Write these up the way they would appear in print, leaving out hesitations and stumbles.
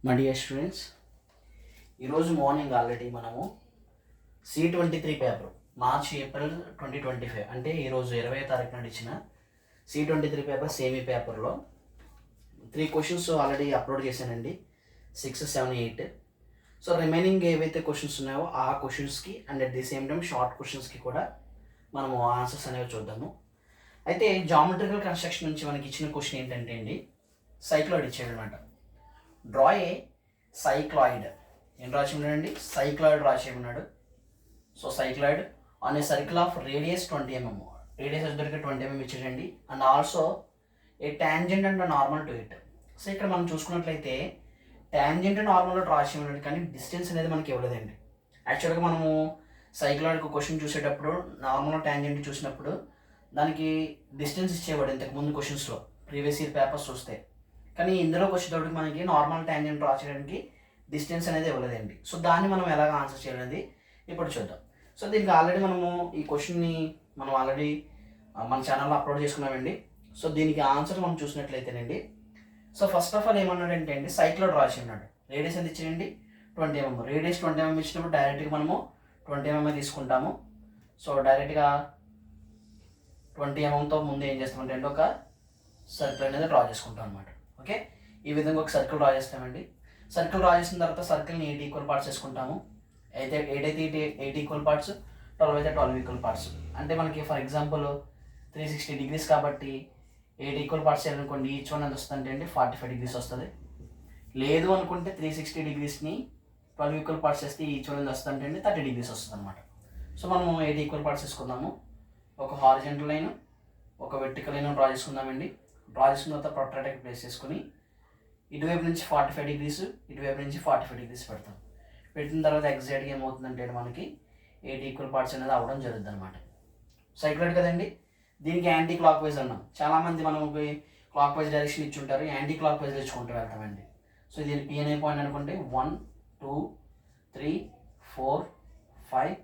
My dear students, ఈరోజు morning already మనము C23 paper April 2025 అంటే ఈరోజు 20వ తారీఖు నాడు ఇచ్చిన C23 పేపర్ సేమీ పేపర్లో 3 క్వశ్చన్స్ ఆల్రెడీ అప్లోడ్ చేశానండి. 6, 7, 8. సో రిమైనింగ్ ఏవైతే క్వశ్చన్స్ ఉన్నాయో ఆ క్వశ్చన్స్కి and at the same time short క్వశ్చన్స్కి కూడా మనము ఆన్సర్స్ అనేవి చూద్దాము. అయితే జామెట్రికల్ కన్స్ట్రక్షన్ నుంచి మనకి ఇచ్చిన క్వశ్చన్ ఏంటంటే అండి, సైక్లాయిడ్ ఇచ్చాడు అనమాట. Draw a cycloid. ఏం రాసిమన్నాడండి? సైక్లాయిడ్ రాసేమన్నాడు. So cycloid on a circle of radius 20 mm. Radius వచ్చేసరికి 20 mm ఇచ్చాడండి. And also a tangent and normal to it. So ఇక్కడ మనం చూసుకున్నట్లయితే ట్యాంజెంట్ నార్మల్ డ్రా చేయమన్నాడు, కానీ డిస్టెన్స్ అనేది మనకి ఇవ్వలేదండి. యాక్చువల్గా మనము సైక్లాయిడ్కి క్వశ్చన్ చూసేటప్పుడు నార్మల్ ట్యాంజెంట్ చూసినప్పుడు దానికి డిస్టెన్స్ ఇచ్చేవాడు ఇంతకుముందు క్వశ్చన్స్లో, ప్రీవియస్ ఇయర్ పేపర్స్ చూస్తే. కానీ ఇందులోకి వచ్చేటప్పటికి మనకి నార్మల్ ట్యాంజెంట్ డ్రా చేయడానికి డిస్టెన్స్ అనేది ఇవ్వలేదండి. సో దాన్ని మనం ఎలాగ ఆన్సర్ చేయాలనేది ఇప్పుడు చూద్దాం. సో దీనికి ఆల్రెడీ మనము ఈ క్వశ్చన్ని మనం ఆల్రెడీ మన ఛానల్లో అప్లోడ్ చేసుకున్నామండి. సో దీనికి ఆన్సర్ మనం చూసినట్లయితేనండి, సో ఫస్ట్ ఆఫ్ ఆల్ ఏమన్నాడంటే అండి, సైక్లాయిడ్ డ్రా చేయమన్నాడు. రేడియస్ ఎంత ఇచ్చాడండి? 20 mm. రేడియస్ 20 mm ఇచ్చినప్పుడు డైరెక్ట్గా మనము 20 mm తీసుకుంటాము. సో డైరెక్ట్గా 20 mmతో ముందు ఏం చేస్తామంటే అండి, ఒక సర్కిల్ అనేది డ్రా చేసుకుంటాం అనమాట. ఓకే, ఈ విధంగా ఒక సర్కిల్ డ్రా చేస్తామండి. సర్కిల్ డ్రా చేసిన తర్వాత సర్కిల్ని 8 ఈక్వల్ పార్ట్స్ చేసుకుంటాము. 8 ఈక్వల్ పార్ట్స్, 12 అయితే 12 ఈక్వల్ పార్ట్స్. అంటే మనకి ఫర్ ఎగ్జాంపుల్ 360 degrees కాబట్టి 8 ఈక్వల్ పార్ట్స్ అనుకోండి, ఈచ్ వన్ ఎంత వస్తుంది అంటే 45 degrees వస్తుంది. లేదు అనుకుంటే 360 degreesని 12 ఈక్వల్ పార్ట్స్ చేస్తే ఈచ్ వన్ ఎంత వస్తుంది అంటే 30 degrees వస్తుంది అనమాట. సో మనము 8 ఈక్వల్ పార్ట్స్ చేసుకుందాము. ఒక హారిజెంటల్ లైన్, ఒక వెర్టికల్ లైన్ డ్రా చేసుకుందామండి. డ్రా చేసుకున్న తర్వాత ప్రొట్రాక్టర్ ప్లేస్ చేసుకుని ఇటువైపు నుంచి 45 degrees, ఇటువైపు నుంచి 45 degrees పెడతాం. పెట్టిన తర్వాత ఎగ్జాక్ట్గా ఏమవుతుందంటే మనకి 8 ఈక్వల్ పార్ట్స్ అనేది అవ్వడం జరుగుతుంది అనమాట. సైక్లాయిడ్ కదండి, దీనికి యాంటీ క్లాక్ వైజ్ అన్నాం. చాలామంది మనకి క్లాక్ వైజ్ డైరెక్షన్ ఇచ్చి ఉంటారు, యాంటీ క్లాక్ వైజ్ ఇచ్చుకుంటూ వెళ్తామండి. సో దీని P అనే పాయింట్ అనుకుంటే 1, 2, 3, 4, 5,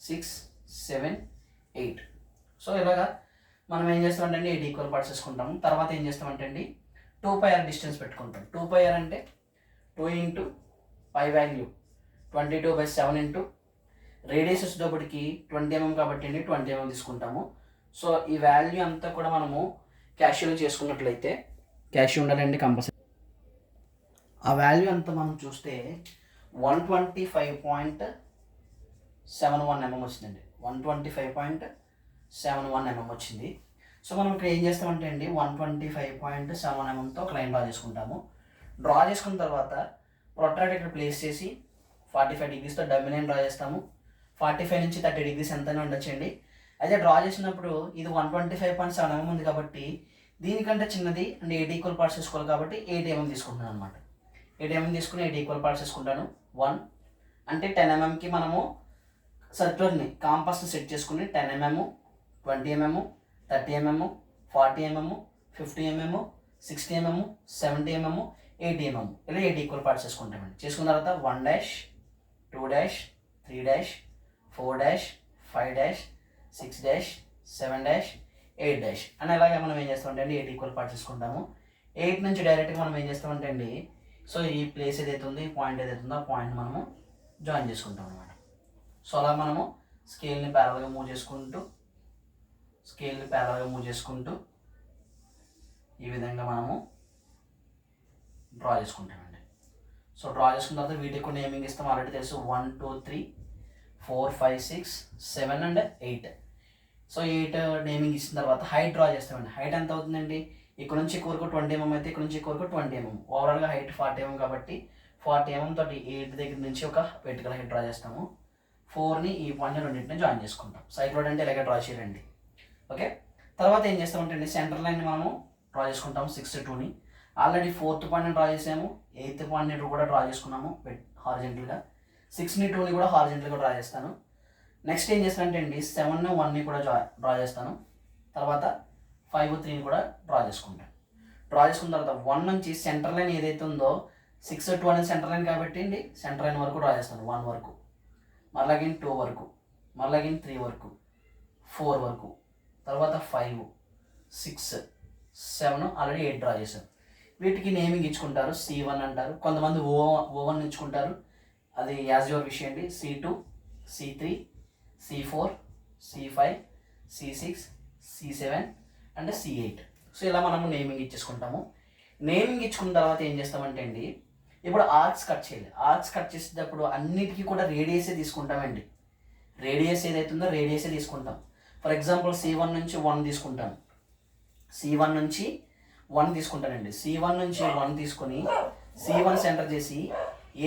6, 7, 8. సో ఇలాగా మనం ఏం చేస్తామంటే అండి, 8 ఈక్వల్ పార్ట్స్ వేసుకుంటాము. తర్వాత ఏం చేస్తామంటే అండి, 2πr డిస్టెన్స్ పెట్టుకుంటాం. 2πr అంటే 2 into pi value 22/7 into radius వచ్చేటప్పటికి 20 mm కాబట్టి అండి 20 mm తీసుకుంటాము. సో ఈ వాల్యూ అంతా కూడా మనము క్యాష్యూలో చేసుకున్నట్లయితే, క్యాష్యూ ఉండాలండి కంపల్సరీ. ఆ వాల్యూ అంతా మనం చూస్తే 125.71 mm వచ్చిందండి. 125.71 mm వచ్చింది. సో మనం ఇక్కడ ఏం చేస్తామంటే అండి, 125.7 mmతో ఒక లైన్ డ్రా చేసుకుంటాము. డ్రా చేసుకున్న తర్వాత ప్రొట్రాక్టర్ ఇక్కడ ప్లేస్ చేసి 45 degreesతో డమ్మీ లైన్ డ్రా చేస్తాము. 45 నుంచి 30 degrees ఎంతైనా ఉండొచ్చండి. అయితే డ్రా చేసినప్పుడు ఇది 125.7 mm ఉంది కాబట్టి దీనికంటే చిన్నది అంటే 8 ఈక్వల్ పార్ట్స్ తీసుకోవాలి కాబట్టి 8 mm తీసుకుంటున్నాను అనమాట. 8 mm తీసుకుని 8 ఈక్వల్ పార్ట్స్ తీసుకుంటాను. 1 అంటే 10 mmకి మనము సర్క్యులర్ని కాంపాస్ని సెట్ చేసుకుని 10 mm, 20 mm, 30 mm, 40 mm, 50 mm, 60 mm, 70 mm, 80 mm ఇలా 8 ఈక్వల్ పార్ట్స్ చేసుకుంటామండి. చేసుకున్న తర్వాత 1 dash, 2 dash, 3 dash, 4 dash, 5 dash, 6 dash, 7 dash, 8 dash అని అలాగే మనం ఏం చేస్తామంటే అండి 8 ఈక్వల్ పార్ట్స్ తీసుకుంటాము. 8 నుంచి డైరెక్ట్గా మనం ఏం చేస్తామంటే అండి, సో ఈ ప్లేస్ ఏదైతే ఉంది, ఈ పాయింట్ ఏదైతే ఉందో ఆ పాయింట్ మనము జాయిన్ చేసుకుంటాం అనమాట. సో అలా మనము స్కేల్ని ప్యారల్గా మూవ్ చేసుకుంటూ ఈ విధంగా మనము డ్రా చేసుకుంటామండి. సో డ్రా చేసుకున్న తర్వాత వీటికి కూడా నేమింగ్ ఇస్తాం, ఆల్రెడీ తెలుసు. 1, 2, 3, 4, 5, 6, 7 and 8. సో 8 నేమింగ్ ఇచ్చిన తర్వాత హైట్ డ్రా చేస్తామండి. హైట్ ఎంత అవుతుందండి, ఇక్కడ నుంచి ఇక్కడ వరకు 20 mm అయితే ఇక్కడ నుంచి ఇక్కడ వరకు 20 mm. ఓవరాల్గా హైట్ 40 mm కాబట్టి 40 mm తోటి 8 దగ్గర నుంచి ఒక వెర్టికల్ హైట్ డ్రా చేస్తాము. 4ని ఈ పాయింట్ రెండింటిని జాయిన్ చేసుకుంటాం. సైక్లాయిడ్ అంటే ఇలాగే డ్రా చేయండి. ఓకే, తర్వాత ఏం చేస్తామంటే అండి, సెంటర్ లైన్ని మనము డ్రా చేసుకుంటాము. 6, 2ని ఆల్రెడీ 4th పాయింట్ని డ్రా చేసాము, 8th పాయింట్ని కూడా డ్రా చేసుకున్నాము హారిజెంటల్గా. 6ని 2ని కూడా హారిజెంటల్గా డ్రా చేస్తాను. నెక్స్ట్ ఏం చేస్తానంటే అండి 7ని 1ని కూడా డ్రా చేస్తాను. తర్వాత 5, 3ని కూడా డ్రా చేసుకుంటాను. డ్రా చేసుకున్న తర్వాత 1 నుంచి సెంటర్ లైన్ ఏదైతే ఉందో 6, 2 అనేది సెంటర్ లైన్ కాబట్టి అండి సెంటర్ లైన్ వరకు డ్రా చేస్తాను. 1 వరకు, మళ్ళీ 2 వరకు, మళ్ళీ 3 వరకు, 4 వరకు, తర్వాత 5, 6, 7 ఆల్రెడీ 8 డ్రా చేశాను. వీటికి నేమింగ్ ఇచ్చుకుంటారు. C1 అంటారు, కొంతమంది O1 ఇచ్చుకుంటారు, అది యాజ్ యువర్ విష్ అండి. C2, C3, C4, C5, C6, C7 and C8. So ఇలా మనము నేమింగ్ ఇచ్చేసుకుంటాము. నేమింగ్ ఇచ్చుకున్న తర్వాత ఏం చేస్తామంటే అండి, ఇప్పుడు ఆర్క్స్ కట్ చేయాలి. ఆర్క్స్ కట్ చేసేటప్పుడు అన్నిటికీ కూడా రేడియసే తీసుకుంటామండి. రేడియస్ ఏదైతుందో రేడియసే తీసుకుంటాం. ఫర్ ఎగ్జాంపుల్ C1 నుంచి 1 తీసుకుంటాను. C1 నుంచి 1 తీసుకుంటానండి. C1 నుంచి 1 తీసుకొని C1 సెంటర్ చేసి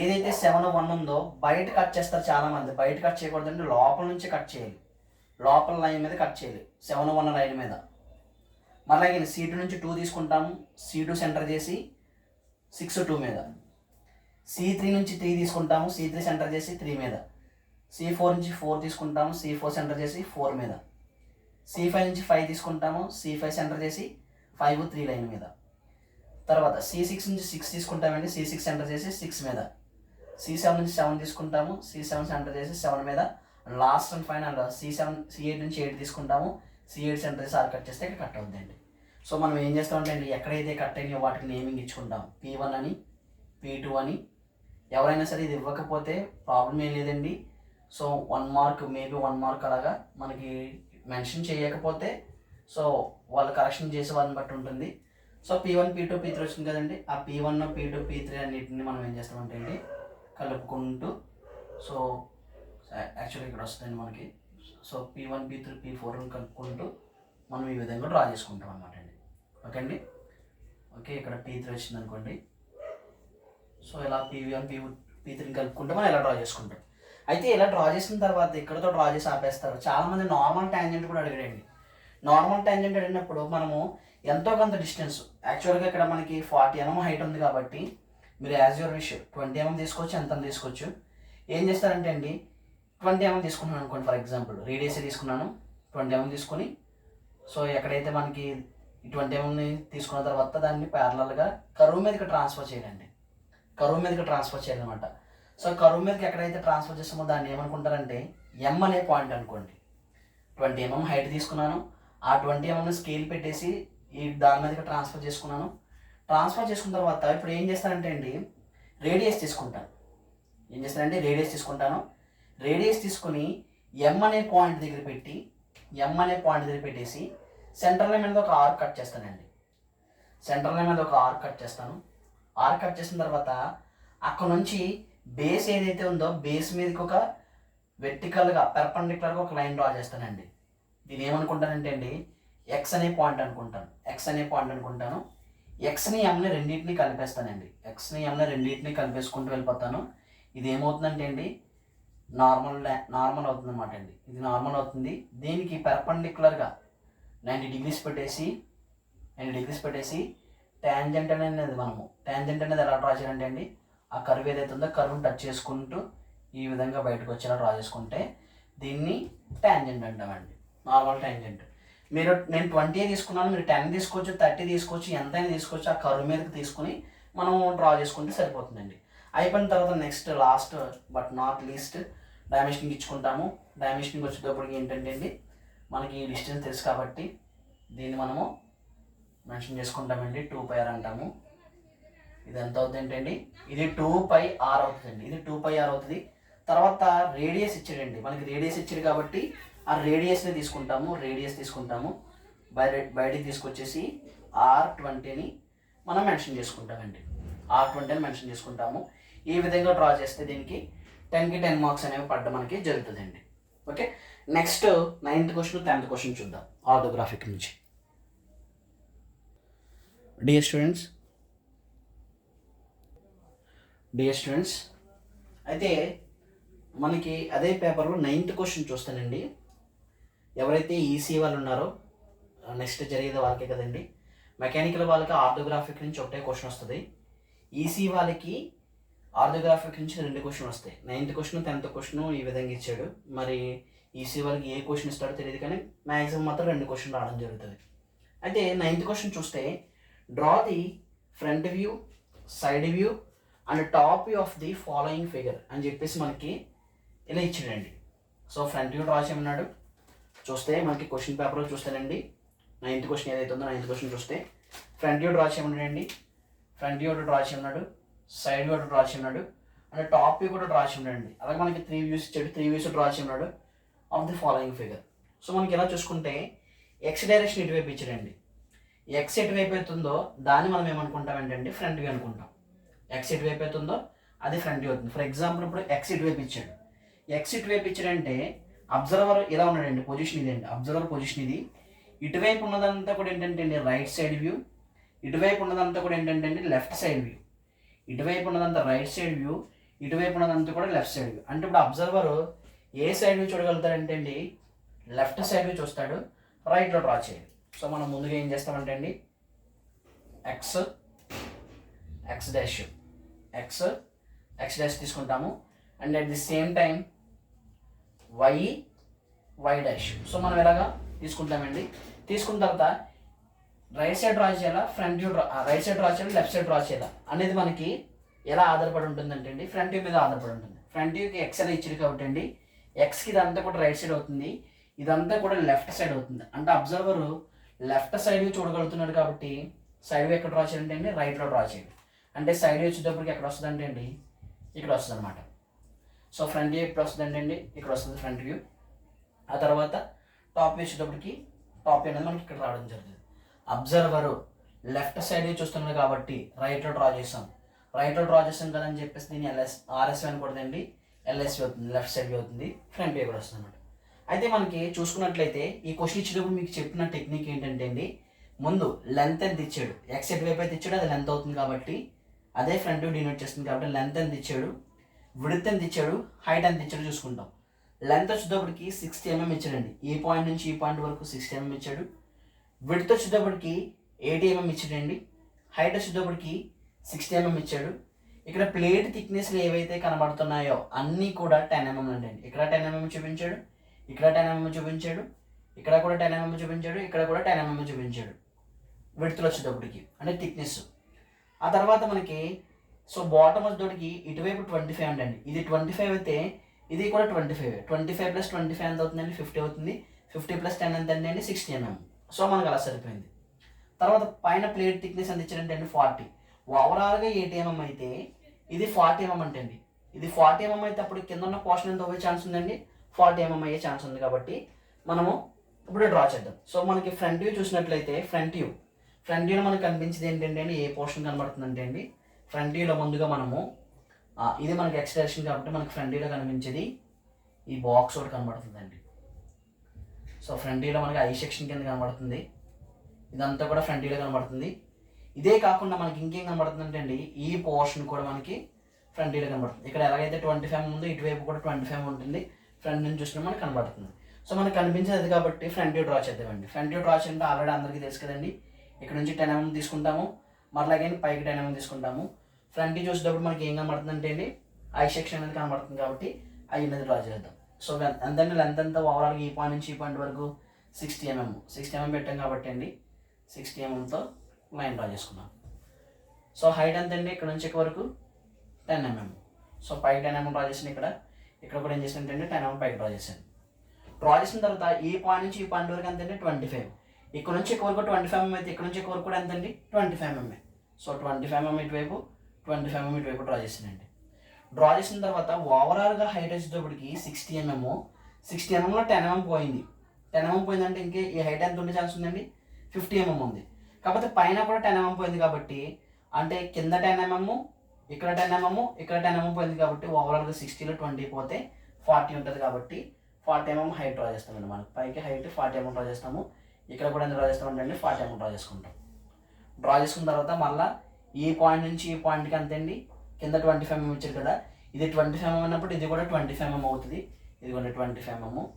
ఏదైతే 7-1 ఉందో బయట కట్ చేస్తారు చాలామంది. బయట కట్ చేయకూడదండి, లోపల నుంచి కట్ చేయాలి. లోపల లైన్ మీద కట్ చేయాలి, 7-1 లైన్ మీద. మళ్ళీ C2 నుంచి 2 తీసుకుంటాము. C2 సెంటర్ చేసి 6-2 మీద. C3 నుంచి 3 తీసుకుంటాము. C3 సెంటర్ చేసి 3 మీద. C4 నుంచి 4 తీసుకుంటాము. C4 సెంటర్ చేసి 4 మీద. C5 నుంచి 5 తీసుకుంటాము. C5 సెంటర్ చేసి 5-3 లైన్ మీద. తర్వాత C6 నుంచి 6 తీసుకుంటామండి. C6 సెంటర్ చేసి 6 మీద. C7 నుంచి 7 తీసుకుంటాము. C7 సెంటర్ చేసి 7 మీద. లాస్ట్ అండ్ ఫైనల్ C8 నుంచి 8 తీసుకుంటాము. C8 సెంటర్ చేసి ఆర్ కట్ చేస్తే ఇక్కడ కట్ అవుతుందండి. సో మనం ఏం చేస్తామంటే అండి, ఎక్కడైతే కట్ అయినాయో వాటికి నేమింగ్ ఇచ్చుకుంటాం. P1 అని, P2 అని. ఎవరైనా సరే ఇది ఇవ్వకపోతే ప్రాబ్లం ఏం లేదండి. సో 1 మార్క్, మేబీ 1 మార్క్ అలాగా మనకి మెన్షన్ చేయకపోతే సో వాళ్ళు కరెక్షన్ చేసే వాళ్ళని బట్టి ఉంటుంది. సో P1, P2, P3 వచ్చింది కదండి. ఆ P1, P2, P3 అన్నిటిని మనం ఏం చేస్తామంటే అండి కలుపుకుంటూ, సో యాక్చువల్లీ ఇక్కడ వస్తుందండి మనకి. సో P1, P3, P4 కలుపుకుంటూ మనం ఈ విధంగా డ్రా చేసుకుంటాం అన్నమాట అండి. ఓకే అండి. ఓకే, ఇక్కడ P3 వచ్చింది అనుకోండి. సో ఇలా P1, P3 కలుపుకుంటూ మనం ఇలా డ్రా చేసుకుంటాం. అయితే ఇలా డ్రా చేసిన తర్వాత ఇక్కడతో డ్రా చేసి ఆపేస్తారు. చాలామంది నార్మల్ ట్యాంజెంట్ కూడా అడిగారండి. నార్మల్ ట్యాంజెంట్ అడిగినప్పుడు మనము ఎంతో కొంత డిస్టెన్స్, యాక్చువల్గా ఇక్కడ మనకి 40 mm హైట్ ఉంది కాబట్టి మీరు యాజ్ యువర్ విష్ 20 mm తీసుకోవచ్చు, ఎంత తీసుకోవచ్చు. ఏం చేస్తారంటే అండి, 20 mm తీసుకున్నాను అనుకోండి. ఫర్ ఎగ్జాంపుల్ రేడియస్ తీసుకున్నాను, 20 mm తీసుకొని సో ఎక్కడైతే మనకి 20 mm తీసుకున్న తర్వాత దాన్ని ప్యారలల్గా కరువు మీదకి ట్రాన్స్ఫర్ చేయాలండి. కరువు మీదకి ట్రాన్స్ఫర్ చేయాలన్నమాట. సో కరువు మీదకి ఎక్కడైతే ట్రాన్స్ఫర్ చేస్తామో దాన్ని ఏమనుకుంటారంటే M అనే పాయింట్ అనుకోండి. 20 mm హైట్ తీసుకున్నాను, ఆ 20 mm స్కేల్ పెట్టేసి ఈ దాని మీదకి ట్రాన్స్ఫర్ చేసుకున్నాను. ట్రాన్స్ఫర్ చేసుకున్న తర్వాత ఇప్పుడు ఏం చేస్తానంటే అండి, రేడియస్ తీసుకుంటాను. ఏం చేస్తానంటే రేడియస్ తీసుకుంటాను. రేడియస్ తీసుకుని M అనే పాయింట్ దగ్గర పెట్టేసి సెంటర్ లైన్ మీద ఒక ఆర్క్ కట్ చేస్తానండి. సెంటర్ లైన్ మీద ఒక ఆర్క్ కట్ చేస్తాను. ఆర్క్ కట్ చేసిన తర్వాత అక్కడ నుంచి బేస్ ఏదైతే ఉందో బేస్ మీదకి ఒక వెర్టికల్గా పెర్పెండిక్యులర్గా ఒక లైన్ డ్రా చేస్తానండి. దీని ఏమనుకుంటానంటే అండి ఎక్స్ అనే పాయింట్ అనుకుంటాను. ఎక్స్ని ఎమ్ని రెండింటిని కలిపేస్తానండి. కలిపేసుకుంటూ వెళ్ళిపోతాను. ఇది ఏమవుతుందంటే అండి నార్మల్ అవుతుంది అనమాట అండి. ఇది నార్మల్ అవుతుంది. దీనికి పెర్పెండిక్యులర్గా 90 degrees పెట్టేసి ట్యాంజెంట్ అనేది ఎలా డ్రా చేయాలంటే అండి, ఆ కర్వ్ ఏదైతే ఉందో కర్వ్ని టచ్ చేసుకుంటూ ఈ విధంగా బయటకు వచ్చేలా డ్రా చేసుకుంటే దీన్ని ట్యాంజెంట్ అంటామండి. Normal tangent. నేను 20 తీసుకున్నాను, మీరు 10 తీసుకోవచ్చు, 30 తీసుకోవచ్చు, ఎంతైనా తీసుకోవచ్చు. ఆ కర్వ్ మీదకి తీసుకుని మనం డ్రా చేసుకుంటే సరిపోతుందండి. అయిపోయిన తర్వాత next last but not least dimensioning ఇచ్చుకుంటాము. డైమెన్షనింగ్ వచ్చేటప్పటికి ఏంటంటే అండి, మనకి డిస్టెన్స్ తెలుసు కాబట్టి దీన్ని మనము మెన్షన్ చేసుకుంటామండి. 2πr అంటాము. ఇది ఎంత అవుతుంది ఏంటండి, ఇది 2πr అవుతుందండి. ఇది 2πr అవుతుంది. తర్వాత రేడియస్ ఇచ్చాడండి, మనకి రేడియస్ ఇచ్చాడు కాబట్టి ఆ రేడియస్ని తీసుకుంటాము. బయటికి తీసుకొచ్చేసి R20ని మనం మెన్షన్ చేసుకుంటామండి. R20ని మెన్షన్ చేసుకుంటాము. ఈ విధంగా డ్రా చేస్తే దీనికి 10కి 10 మార్క్స్ అనేవి పడ్డం మనకి జరుగుతుందండి. Okay, next 9th question 10th question చూద్దాం ఆర్థోగ్రాఫిక్ నుంచి. డియర్ స్టూడెంట్స్, అయితే మనకి అదే పేపర్లో 9th క్వశ్చన్ చూస్తానండి. ఎవరైతే ఈసీ వాళ్ళు ఉన్నారో నెక్స్ట్ జరిగేది వాళ్ళకే కదండి. మెకానికల్ వాళ్ళకి ఆర్థోగ్రాఫిక్ నుంచి ఒకటే క్వశ్చన్ వస్తుంది. ఈసీ వాళ్ళకి ఆర్థోగ్రాఫిక్ నుంచి 2 క్వశ్చన్ వస్తాయి. 9th క్వశ్చన్ 10th క్వశ్చన్ ఈ విధంగా ఇచ్చాడు. మరి ఈసీ వాళ్ళకి ఏ క్వశ్చన్ ఇస్తాడో తెలియదు, కానీ మ్యాక్సిమం మాత్రం 2 క్వశ్చన్ రావడం జరుగుతుంది. అయితే 9th క్వశ్చన్ చూస్తే draw the front view, side view and top view of the following figure అని చెప్పేసి మనకి ఇలా ఇచ్చాడండి. సో ఫ్రంట్ వ్యూ డ్రా చేయమన్నాడు. చూస్తే మనకి క్వశ్చన్ పేపర్లో చూస్తానండి 9th క్వశ్చన్ ఏదైతే ఉందో 9th క్వశ్చన్ చూస్తే ఫ్రంట్ వ్యూ డ్రా చేయమన్నాడండి. ఫ్రంట్ వ్యూ ఒకటి డ్రా చేయన్నాడు, సైడ్ వ్యూ ఒకటి డ్రా చేయన్నాడు, అంటే టాప్ వ్యూ కూడా డ్రా చేయన్నాడు. అలాగే మనకి 3 వ్యూస్ ఇచ్చాడు, 3 వ్యూస్ డ్రా చేయన్నాడు of the following figure. So మనకి ఇలా చూసుకుంటే ఎక్స్ డైరెక్షన్ ఇటువైపు ఇచ్చాడండి. ఎక్స్ ఎటువైపు అవుతుందో దాన్ని మనం ఏమనుకుంటాం ఏంటంటే ఫ్రంట్ వ్యూ అనుకుంటాం. ఎక్స్ ఎటువైపు అవుతుందో అది ఫ్రంట్ వ్యూ అవుతుంది. ఫర్ ఎగ్జాంపుల్ ఇప్పుడు ఎక్స్ ఇటువైపు ఇచ్చాడు. ఎక్స్ ఇటువైపు ఇచ్చాడంటే అబ్జర్వర్ ఇలా ఉన్నాడండి, పొజిషన్ ఇది అండి, అబ్జర్వర్ పొజిషన్ ఇది. ఇటువైపు ఉన్నదంతా కూడా ఏంటంటే అండి రైట్ సైడ్ వ్యూ, ఇటువైపు ఉన్నదంతా కూడా ఏంటంటే అండి లెఫ్ట్ సైడ్ వ్యూ. ఇటువైపు ఉన్నదంతా రైట్ సైడ్ వ్యూ, ఇటువైపు ఉన్నదంతా కూడా లెఫ్ట్ సైడ్ వ్యూ. అంటే ఇప్పుడు అబ్జర్వర్ ఏ సైడ్ వ్యూ చూడగలుగుతాడంటే అండి లెఫ్ట్ సైడ్ వ్యూ చూస్తాడు, రైట్లో డ్రా చేయాలి. సో మనం ముందుగా ఏం చేస్తామంటే అండి X X dash X X dash తీసుకుంటాము, and at the same time Y Y dash. So మనం ఎలాగా తీసుకుంటామండి. తీసుకున్న తర్వాత రైట్ సైడ్ డ్రా చేయాలా, front view right side draw చేయాలి, లెఫ్ట్ సైడ్ డ్రా చేయాలా అనేది మనకి ఎలా ఆధారపడి ఉంటుందంటే అండి ఫ్రంట్ వ్యూ మీద ఆధారపడి ఉంటుంది. ఫ్రంట్ వ్యూకి ఎక్స్ ఎలా ఇచ్చాడు కాబట్టి అండి ఎక్స్కి ఇదంతా కూడా రైట్ సైడ్ అవుతుంది, ఇదంతా కూడా లెఫ్ట్ సైడ్ అవుతుంది. అంటే అబ్జర్వర్ లెఫ్ట్ సైడ్ వ్యూ చూడగలుగుతున్నాడు కాబట్టి సైడ్ వ్యూ ఎక్కడ డ్రా చేయాలంటే అండి రైట్లో డ్రా చేయాలి. అంటే సైడ్ వ్యూ వచ్చేటప్పటికి ఎక్కడ వస్తుంది అంటే అండి ఇక్కడ వస్తుంది అనమాట. సో ఫ్రంట్ వ్యూ ఎక్కడ వస్తుంది అండి ఇక్కడ వస్తుంది ఫ్రంట్ వ్యూ. ఆ తర్వాత టాప్ వ్యూ వచ్చేటప్పటికి టాప్ వ్యూ అనేది మనకి ఇక్కడ రావడం జరుగుతుంది. అబ్జర్వరు లెఫ్ట్ సైడ్ వ్యూ చూస్తున్నాడు కాబట్టి రైట్లో డ్రా చేసాం, రైట్లో డ్రా చేసాం కదా అని చెప్పేసి దీన్ని ఆర్ఎస్వీ అని కొడదండి ఎల్ఎస్వీ అవుతుంది, లెఫ్ట్ సైడ్ వ్యూ అవుతుంది, ఫ్రంట్ వ్యూ కూడా వస్తుంది అనమాట. అయితే మనకి చూసుకున్నట్లయితే ఈ క్వశ్చన్ ఇచ్చేటప్పుడు మీకు చెప్పిన టెక్నిక్ ఏంటంటే అండి ముందు లెంత్ ఎంత ఇచ్చాడు, ఎక్స్ ఎట్ వైపు అయితే ఇచ్చాడు అది లెంత్ అవుతుంది కాబట్టి అదే ఫ్రంట్ వ్యూ డినోట్ చేస్తుంది కాబట్టి లెంత్ ఎంత ఇచ్చాడు, విడ్త్ ఎంత ఇచ్చాడు, హైట్ ఎంత ఇచ్చాడు చూసుకుంటాం. లెంత్ వచ్చేటప్పటికి 60 mm ఇచ్చాడండి, ఈ పాయింట్ నుంచి ఈ పాయింట్ వరకు 60 mm ఇచ్చాడు. విడ్త్ వచ్చేటప్పటికి 80 mm ఇచ్చాడండి. హైట్ వచ్చేటప్పటికి 60 mm ఇచ్చాడు. ఇక్కడ ప్లేట్ థిక్నెస్లు ఏవైతే కనబడుతున్నాయో అన్నీ కూడా 10 mm అండి. ఇక్కడ 10 mm చూపించాడు, ఇక్కడ 10 mm చూపించాడు, ఇక్కడ కూడా 10 mm చూపించాడు, ఇక్కడ కూడా 10 mm చూపించాడు విడ్త్లో వచ్చేటప్పటికి అంటే థిక్నెస్. ఆ తర్వాత మనకి సో బాటమ్ వచ్చేటప్పటికి ఇటువైపు 25 అండి, ఇది 25 అయితే ఇది కూడా 25, 25 + 25 ఎంత అవుతుందండి 50 అవుతుంది, 50 + 10 ఎంత అండి 60 mm. సో మనకు అలా సరిపోయింది. తర్వాత పైన ప్లేట్ థిక్నెస్ ఎంత ఇచ్చారంటే అండి 40, ఓవరాల్గా 80 mm అయితే ఇది 40 mm అంటే అండి, ఇది 40 mm అయితే అప్పుడు కింద ఉన్న పోర్షన్ ఎంత అవ్వే ఛాన్స్ ఉందండి 40 mm అయ్యే ఛాన్స్ ఉంది కాబట్టి మనము ఇప్పుడు డ్రా చేద్దాం. సో మనకి ఫ్రంట్ వ్యూ చూసినట్లయితే ఫ్రంట్ వ్యూలో మనకు కనిపించేది ఏంటంటే అండి ఏ పోర్షన్ కనబడుతుందంటే అండి ఫ్రంట్ వ్యూలో ముందుగా మనము ఇది మనకి ఎక్స్ డైరెక్షన్ కాబట్టి మనకి ఫ్రంట్ వ్యూలో కనిపించేది ఈ బాక్స్ ఒకటి కనబడుతుందండి. సో ఫ్రంట్ వ్యూలో మనకి ఐ సెక్షన్ కింద కనబడుతుంది, ఇదంతా కూడా ఫ్రంట్ వ్యూలో కనబడుతుంది. ఇదే కాకుండా మనకి ఇంకేం కనబడుతుందంటే అండి ఈ పోర్షన్ కూడా మనకి ఫ్రంట్ వ్యూలో కనబడుతుంది. ఇక్కడ ఎలాగైతే 25 mm ఉందో ఇటువైపు కూడా 25 mm ఉంటుంది, ఫ్రంట్ నుంచి చూసినా మనకి కనబడుతుంది. సో మనకు కనిపించేది కాబట్టి ఫ్రంట్ వ్యూ డ్రా చేద్దామండి. ఫ్రంట్ వ్యూ డ్రా చేయాలంటే ఆల్రెడీ అందరికీ తెలుసు కదండి, ఇక్కడ నుంచి 10 mm తీసుకుంటాము, మరలాగే పైకి 10 mm తీసుకుంటాము. ఫ్రంట్ వ్యూ చూసేటప్పుడు మనకి ఏం కనబడుతుందంటే అండి ఐ సెక్షన్ అనేది కనబడుతుంది కాబట్టి ఐ అనేది డ్రా చేద్దాం. సో ఎంతంటే లెంత్ అంతా ఓవరాల్గా ఈ పాయింట్ నుంచి ఈ పాయింట్ వరకు 60 mm పెట్టాం కాబట్టి అండి 60 mmతో లైన్ డ్రా చేసుకున్నాం. సో హైట్ ఎంత అండి ఇక్కడ నుంచి ఇక్కడ వరకు 10 mm. సో పైకి 10 mm డ్రా చేసిన ఇక్కడ కూడా ఏం చేసినట్టు 10 mm పైకి డ్రా చేశాను. డ్రా చేసిన తర్వాత ఈ పాయింట్ నుంచి ఈ పాయింట్ వరకు ఎంత అండి 25, ఇక్కడ నుంచి ఎక్కువ వరకు 25 mm అయితే ఇక్కడ నుంచి ఎక్కువ వరకు కూడా ఎంత అండి 25 mm. సో 25 mm ఇటువైపు 25 mm ఇటువైపు డ్రా చేసానండి. డ్రా చేసిన తర్వాత ఓవరాల్గా హైట్ వచ్చేటప్పటికి 60 mm, 60 mmలో 10 mm పోయింది. 10 mm పోయిందంటే ఇంకే ఈ హైట్ ఎంత ఉండే ఛాన్స్ ఉందండి 50 mm ఉంది. కాకపోతే పైన కూడా 10 mm పోయింది కాబట్టి అంటే కింద 10 mm, ఇక్కడ 10 mm, ఇక్కడ 10 mm పోయింది కాబట్టి ఓవరాల్గా 60లో 20 పోతే 40 ఉంటుంది కాబట్టి 40 mm హైట్ డ్రా చేస్తామండి. మనకి పైకి హైట్ 40 mm డ్రా చేస్తాము, ఇక్కడ కూడా ఎంత డ్రా చేస్తామంటే 40 mm డ్రా చేసుకుంటాం. డ్రా చేసుకున్న తర్వాత మళ్ళీ ఈ పాయింట్ నుంచి ఈ పాయింట్కి అంతండి కింద 25 mm ఇచ్చారు కదా, ఇది 25 mm అన్నప్పుడు ఇది కూడా 25 mm అవుతుంది, ఇది కూడా 25 mm.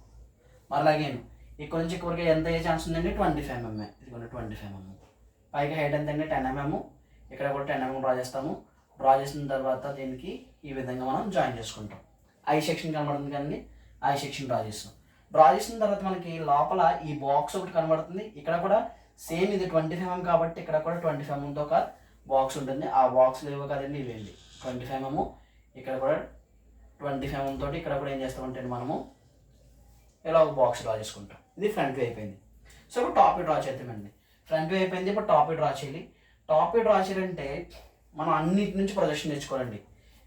మళ్ళీ ఇక్కడ నుంచి ఇక్కడికి ఎంత అయ్యే ఛాన్స్ ఉందండి 25 mm, ఇది కూడా 25 mm. పైకి హైట్ ఎంత అండి 10 mm, ఇక్కడ కూడా 10 mm డ్రా చేస్తాము. డ్రా చేసిన తర్వాత దీనికి ఈ విధంగా మనం జాయిన్ చేసుకుంటాం. ఐ సెక్షన్ కనబడుతుంది కానీ ఐ సెక్షన్ డ్రా చేస్తాం. డ్రా చేసిన తర్వాత మనకి లోపల ఈ బాక్స్ ఒకటి కనబడుతుంది, ఇక్కడ కూడా సేమ్ ఇది 25 mm కాబట్టి ఇక్కడ కూడా 25 mmతో ఒక బాక్స్ ఉంటుంది. ఆ బాక్స్ లేవు కదండి ఇవేంటి 25 mm, ఇక్కడ కూడా 25 mm తోటి ఇక్కడ కూడా ఏం చేస్తామంటే మనము ఇలా ఒక బాక్స్ డ్రా చేసుకుంటాం. ఇది ఫ్రంట్ వ్యూ అయిపోయింది. సో ఇప్పుడు టాప్ వ్యూ డ్రా చేద్దామండి. ఫ్రంట్ వ్యూ అయిపోయింది, ఇప్పుడు టాప్ వ్యూ డ్రా చేయాలి. టాప్ వ్యూ డ్రా చేయాలంటే మనం అన్నిటి నుంచి ప్రొజెక్షన్ తెచ్చుకోవాలండి.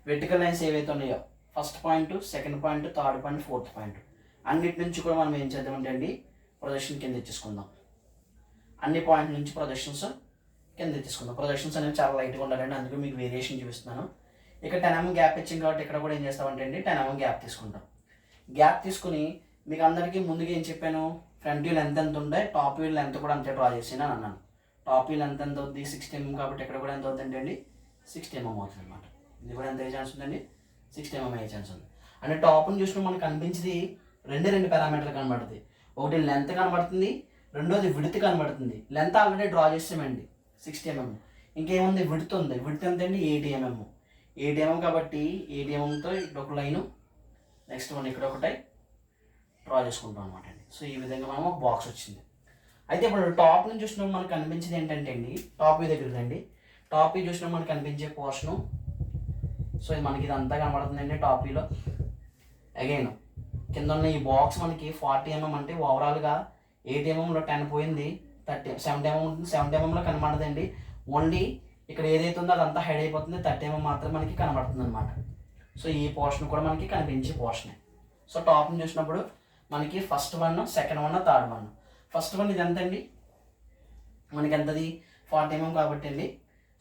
వెర్టికల్ లైన్స్ ఏవైతే ఉన్నాయో first point, second point, third point, fourth point అన్నిటి నుంచి కూడా మనం ఏం చేద్దామంటే అండి ప్రొజెక్షన్ కింద తెచ్చేసుకుందాం. అన్ని పాయింట్ల నుంచి ప్రొజెక్షన్స్ కింద తెచ్చేసుకుందాం. ప్రొజెక్షన్స్ అనేవి చాలా లైట్గా ఉండాలండి, అందుకే మీకు వేరియేషన్ చూపిస్తున్నాను. ఇక్కడ 10 mm గ్యాప్ ఇచ్చింది కాబట్టి ఇక్కడ కూడా ఏం చేస్తామంటే అండి 10 mm గ్యాప్ తీసుకుంటాం. గ్యాప్ తీసుకుని మీకు అందరికీ ముందుగా ఏం చెప్పాను, ఫ్రంట్ వ్యూ లెంత్ ఎంత ఉండే, టాప్ వ్యూ లెంత్ కూడా అంతే డ్రా చేసాను అని అన్నాను. టాప్ వ్యూ లెంత్ ఎంత అవుతుంది 60 mm కాబట్టి ఇక్కడ కూడా ఎంత అవుతుంది అండి 60 mm అవుతుంది అనమాట. ఇది కూడా ఎంత అయ్యే ఛాన్స్ ఉందండి 60 mm అయ్యే ఛాన్స్ ఉంది. అంటే టాప్ని చూసినా మనకు కనిపించింది రెండు పారామీటర్లు కనబడుతుంది. ఒకటి లెంత్ కనబడుతుంది, రెండోది విడ్త్ కనబడుతుంది. లెంత్ ఆల్రెడీ డ్రా చేసామండి 60 mm. ఇంకేముంది విడ్త్ ఉంది. విడ్త్ ఎంత అండి 80 mm. 80 mm కాబట్టి 80 mmతో ఇక్కడ ఒక లైను, నెక్స్ట్ వన్ ఇక్కడ ఒకటి డ్రా చేసుకుంటాం అనమాట అండి. సో ఈ విధంగా మనం ఒక బాక్స్ వచ్చింది. అయితే ఇప్పుడు టాప్ నుంచి చూసినప్పుడు మనకు కనిపించేది ఏంటంటే అండి, టాప్ వ్యూ దగ్గర అండి, టాప్ వ్యూ చూసినప్పుడు మనకు కనిపించే పోర్షను. సో ఇది మనకి ఇది అంతా కనబడుతుందండి టాప్ వ్యూలో. అగైన్ కింద ఉన్న ఈ బాక్స్ మనకి 40 mm అంటే ఓవరాల్గా 80 mmలో 10 పోయింది, 70 mm ఉంటుంది. 70 mmలో కనబడదండి. ఓన్లీ ఇక్కడ ఏదైతే ఉందో అదంతా హైడ్ అయిపోతుంది, 30 mm మాత్రం మనకి కనబడుతుంది అనమాట. సో ఈ పోర్షన్ కూడా మనకి కనిపించే పోర్షనే. సో టాప్ని చూసినప్పుడు మనకి first one, second one, third one. First one ఇది ఎంత అండి, మనకి ఎంతది 40 mm కాబట్టి అండి.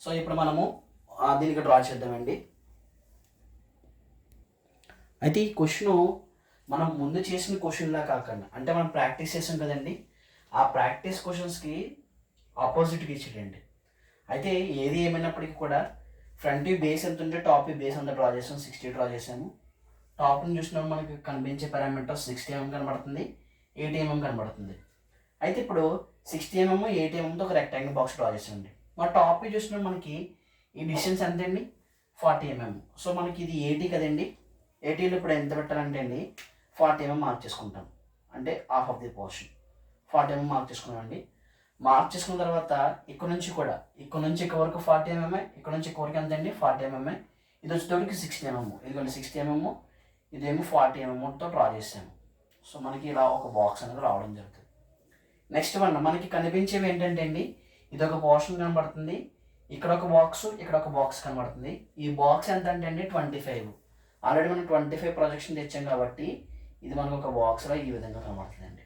సో ఇప్పుడు మనము దీనికి డ్రా చేద్దామండి. అయితే ఈ క్వశ్చన్ మనం ముందు చేసిన క్వశ్చన్లా కాకుండా, అంటే మనం ప్రాక్టీస్ చేసాం కదండి, ఆ ప్రాక్టీస్ క్వశ్చన్స్కి ఆపోజిట్గా ఇచ్చాడండి. అయితే ఏది ఏమైనప్పటికీ కూడా ఫ్రంట్ వ్యూ బేస్ ఎంత ఉంటే టాప్ వ్యూ బేస్ అంతా డ్రా చేసాము, 60 డ్రా చేసాము. టాప్ని చూసినప్పుడు మనకి కనిపించే పారామీటర్ 60 mm కనబడుతుంది, 80 mm కనబడుతుంది. అయితే ఇప్పుడు 60 mm 80 mmతో ఒక రెక్టాంగిల్ బాక్స్ డ్రా చేసామండి. మా టాప్ వ్యూ చూసినప్పుడు మనకి ఈ డిస్టెన్స్ ఎంత అండి 40 mm. సో మనకి ఇది 80 కదండి, 80లో ఇప్పుడు ఎంత పెట్టాలంటే అండి 40 mm మార్క్ చేసుకుంటాం, అంటే half of the portion 40 mm mark చేసుకున్నామండి. మార్క్ చేసుకున్న తర్వాత ఇక్కడ నుంచి ఇక్కడ వరకు 40 mm, ఇక్కడ నుంచి ఇక్కడ వరకు ఎంత అండి 40 mm. ఇది వచ్చేటప్పటికి 60 mm, ఇదిగోండి 60 mm, ఇదేమో 40 mmతో డ్రా చేసాము. సో మనకి ఇలా ఒక బాక్స్ అనేది రావడం జరుగుతుంది. నెక్స్ట్ వన్ మనకి కనిపించేవి ఏంటంటే అండి, ఇది ఒక పోర్షన్ కనబడుతుంది, ఇక్కడ ఒక బాక్స్, ఇక్కడ ఒక బాక్స్ కనబడుతుంది. ఈ బాక్స్ ఎంత అంటే అండి 25. ఆల్రెడీ మనం 25 ప్రొజెక్షన్ తెచ్చాం కాబట్టి ఇది మనకు ఒక బాక్స్లో ఈ విధంగా కనబడుతుందండి.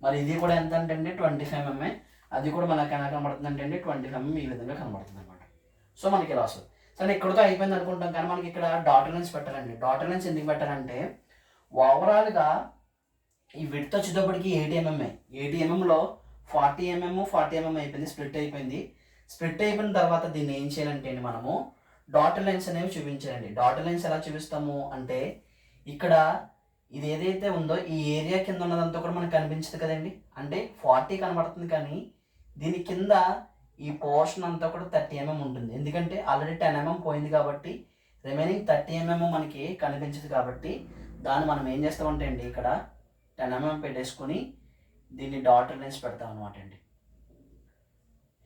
మరి ఇది కూడా ఎంత అంటే అండి 25 mm, అది కూడా మనకు ఎలా కనబడుతుంది అంటే అండి 25 mm ఈ విధంగా కనబడుతుంది అనమాట. సో మనకి ఇలా వస్తుంది. సరే ఇక్కడతో అయిపోయింది అనుకుంటాం, కానీ మనకి ఇక్కడ డాటర్ లైన్స్ పెట్టాలండి. డాటర్ లైన్స్ ఎందుకు పెట్టాలంటే ఓవరాల్గా ఈ విడ్త్ వచ్చేటప్పటికి 80 mm, 80 mmలో 40 mm అయిపోయింది, స్ప్లిట్ అయిపోయింది. స్ప్లిట్ అయిపోయిన తర్వాత దీన్ని ఏం చేయాలంటే అండి మనము డాటర్ లైన్స్ అనేవి చూపించాలండి. డాటర్ లైన్స్ ఎలా చూపిస్తాము అంటే ఇక్కడ ఇది ఏదైతే ఉందో ఈ ఏరియా కింద ఉన్నదంతా కూడా మనకు కనిపించదు కదండి. అంటే 40 కనబడుతుంది, కానీ దీని కింద ఈ పోర్షన్ అంతా కూడా 30 mm ఉంటుంది. ఎందుకంటే ఆల్రెడీ 10 mm పోయింది కాబట్టి రిమైనింగ్ 30 mm మనకి కనిపించదు. కాబట్టి దాన్ని మనం ఏం చేస్తామంటే అండి ఇక్కడ 10 mm పెట్టేసుకొని దీన్ని డాటర్ లైన్స్ పెడతాం అనమాట అండి.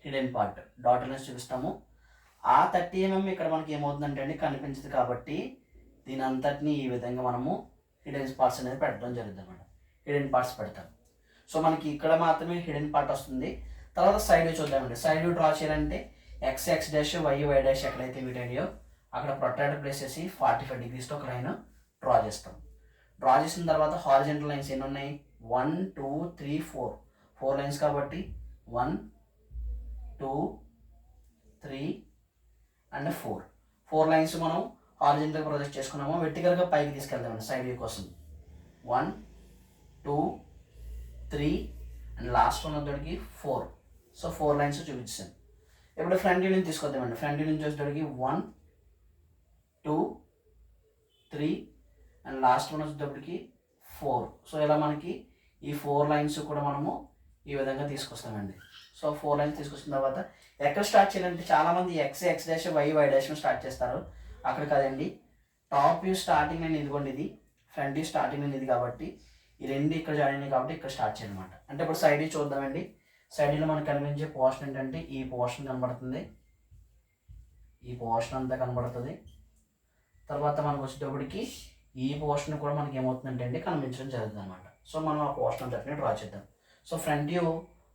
హిడెన్ పార్ట్ డాటర్ లైన్స్ చూపిస్తాము. ఆ 30 mm ఇక్కడ మనకి ఏమవుతుందంటే అండి కనిపించదు, కాబట్టి దీని అంతటిని ఈ విధంగా మనము హిడెన్ పార్ట్స్ అనేది పెట్టడం జరుగుతుంది అనమాట. హిడెన్ పార్ట్స్ పెడతాం. సో మనకి ఇక్కడ మాత్రమే హిడెన్ పార్ట్ వస్తుంది. తర్వాత సైడ్ వ్యూ చూద్దామండి. సైడ్ వ్యూ డ్రా చేయాలంటే x డాష్ y డాష్ ఎక్కడైతే మీట్ అయ్యో అక్కడ ప్రొట్రాక్టర్ ప్లేస్ చేసి 45 degreesతో ఒక లైన్ డ్రా చేస్తాం. డ్రా చేసిన తర్వాత హారిజంటల్ లైన్స్ ఎన్ని ఉన్నాయి 1 2 3 4 లైన్స్ కాబట్టి 1 2 3 అండ్ 4 లైన్స్ మనం హారిజంటల్ ప్రొజెక్ట్ చేసుకున్నాము. వెర్టికల్గా పైకి తీసుకెళ్తామండి సైడ్ వ్యూ కోసం. 1 2 3 అండ్ లాస్ట్ వన్ వచ్చేటికి 4. సో 4 లైన్స్ చూపించాను. ఇప్పుడు ఫ్రంట్ వ్యూ నుంచి తీసుకొద్దామండి. ఫ్రంట్ వ్యూ నుంచి వచ్చేటికి 1 2 3 అండ్ లాస్ట్ వన్ వచ్చేటప్పటికి 4. సో ఇలా మనకి ఈ 4 లైన్స్ కూడా మనము ఈ విధంగా తీసుకొస్తామండి. సో 4 లైన్స్ తీసుకొచ్చిన తర్వాత ఎక్కడ స్టార్ట్ చేయాలంటే చాలామంది x dash y dash start చేస్తారు. అక్కడ కాదండి, టాప్ వ్యూ స్టార్టింగ్ అని ఇదిగోండి, ఇది ఫ్రంట్ వ్యూ స్టార్టింగ్ అని ఇది, కాబట్టి ఈ రెండు ఇక్కడ జాయిన్ అయినాయి కాబట్టి ఇక్కడ స్టార్ట్ చేయాలన్నమాట. అంటే ఇప్పుడు సైడ్ వ్యూ చూద్దామండి. సైడ్ వ్యూలో మనకు కనిపించే పోర్షన్ ఏంటంటే ఈ పోర్షన్ కనబడుతుంది, ఈ పోర్షన్ అంతా కనబడుతుంది. తర్వాత మనకు వచ్చేటప్పటికి ఈ పోర్షన్ కూడా మనకి ఏమవుతుందంటే అండి కనిపించడం జరుగుతుంది అనమాట. సో మనం ఆ పోర్షన్ అంతటిని డ్రా చేద్దాం. సో ఫ్రంట్ వ్యూ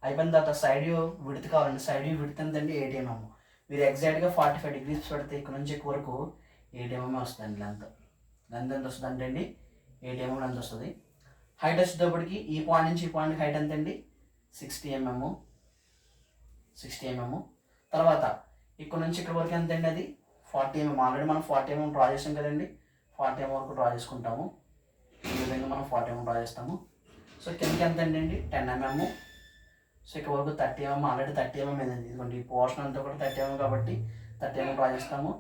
అయిపోయిన తర్వాత సైడ్ వ్యూ విడ్త్ కావాలండి. సైడ్ వ్యూ విడ్త్ ఎంతండి 80 mm. మీరు ఎగ్జాక్ట్గా 45 degrees పెడితే ఇక్కడ నుంచి ఎక్కువ వరకు 8 mm వస్తుందండి లెంత్ ఎంత వస్తుంది అంటే అండి 8 mm లెంత్ వస్తుంది. హైట్ వచ్చేటప్పటికి ఈ పాయింట్ నుంచి ఈ పాయింట్ హైట్ ఎంత అండి 60 mm. తర్వాత ఇక్కడ నుంచి ఇక్కడ వరకు ఎంత అండి అది 40 mm. ఆల్రెడీ మనం 40 mm డ్రా చేసాం కదండి, 40 mm వరకు డ్రా చేసుకుంటాము. ఈ విధంగా మనం 40 mm డ్రా చేస్తాము. సో కిందకి ఎంత అండి 10 mm. సో ఇక్కడ వరకు 30 mm, ఆల్రెడీ 30 mm ఏదండి, ఇదిగోండి ఈ పోర్షన్ అంతా కూడా 30 mm కాబట్టి 30 mm డ్రా చేస్తాము.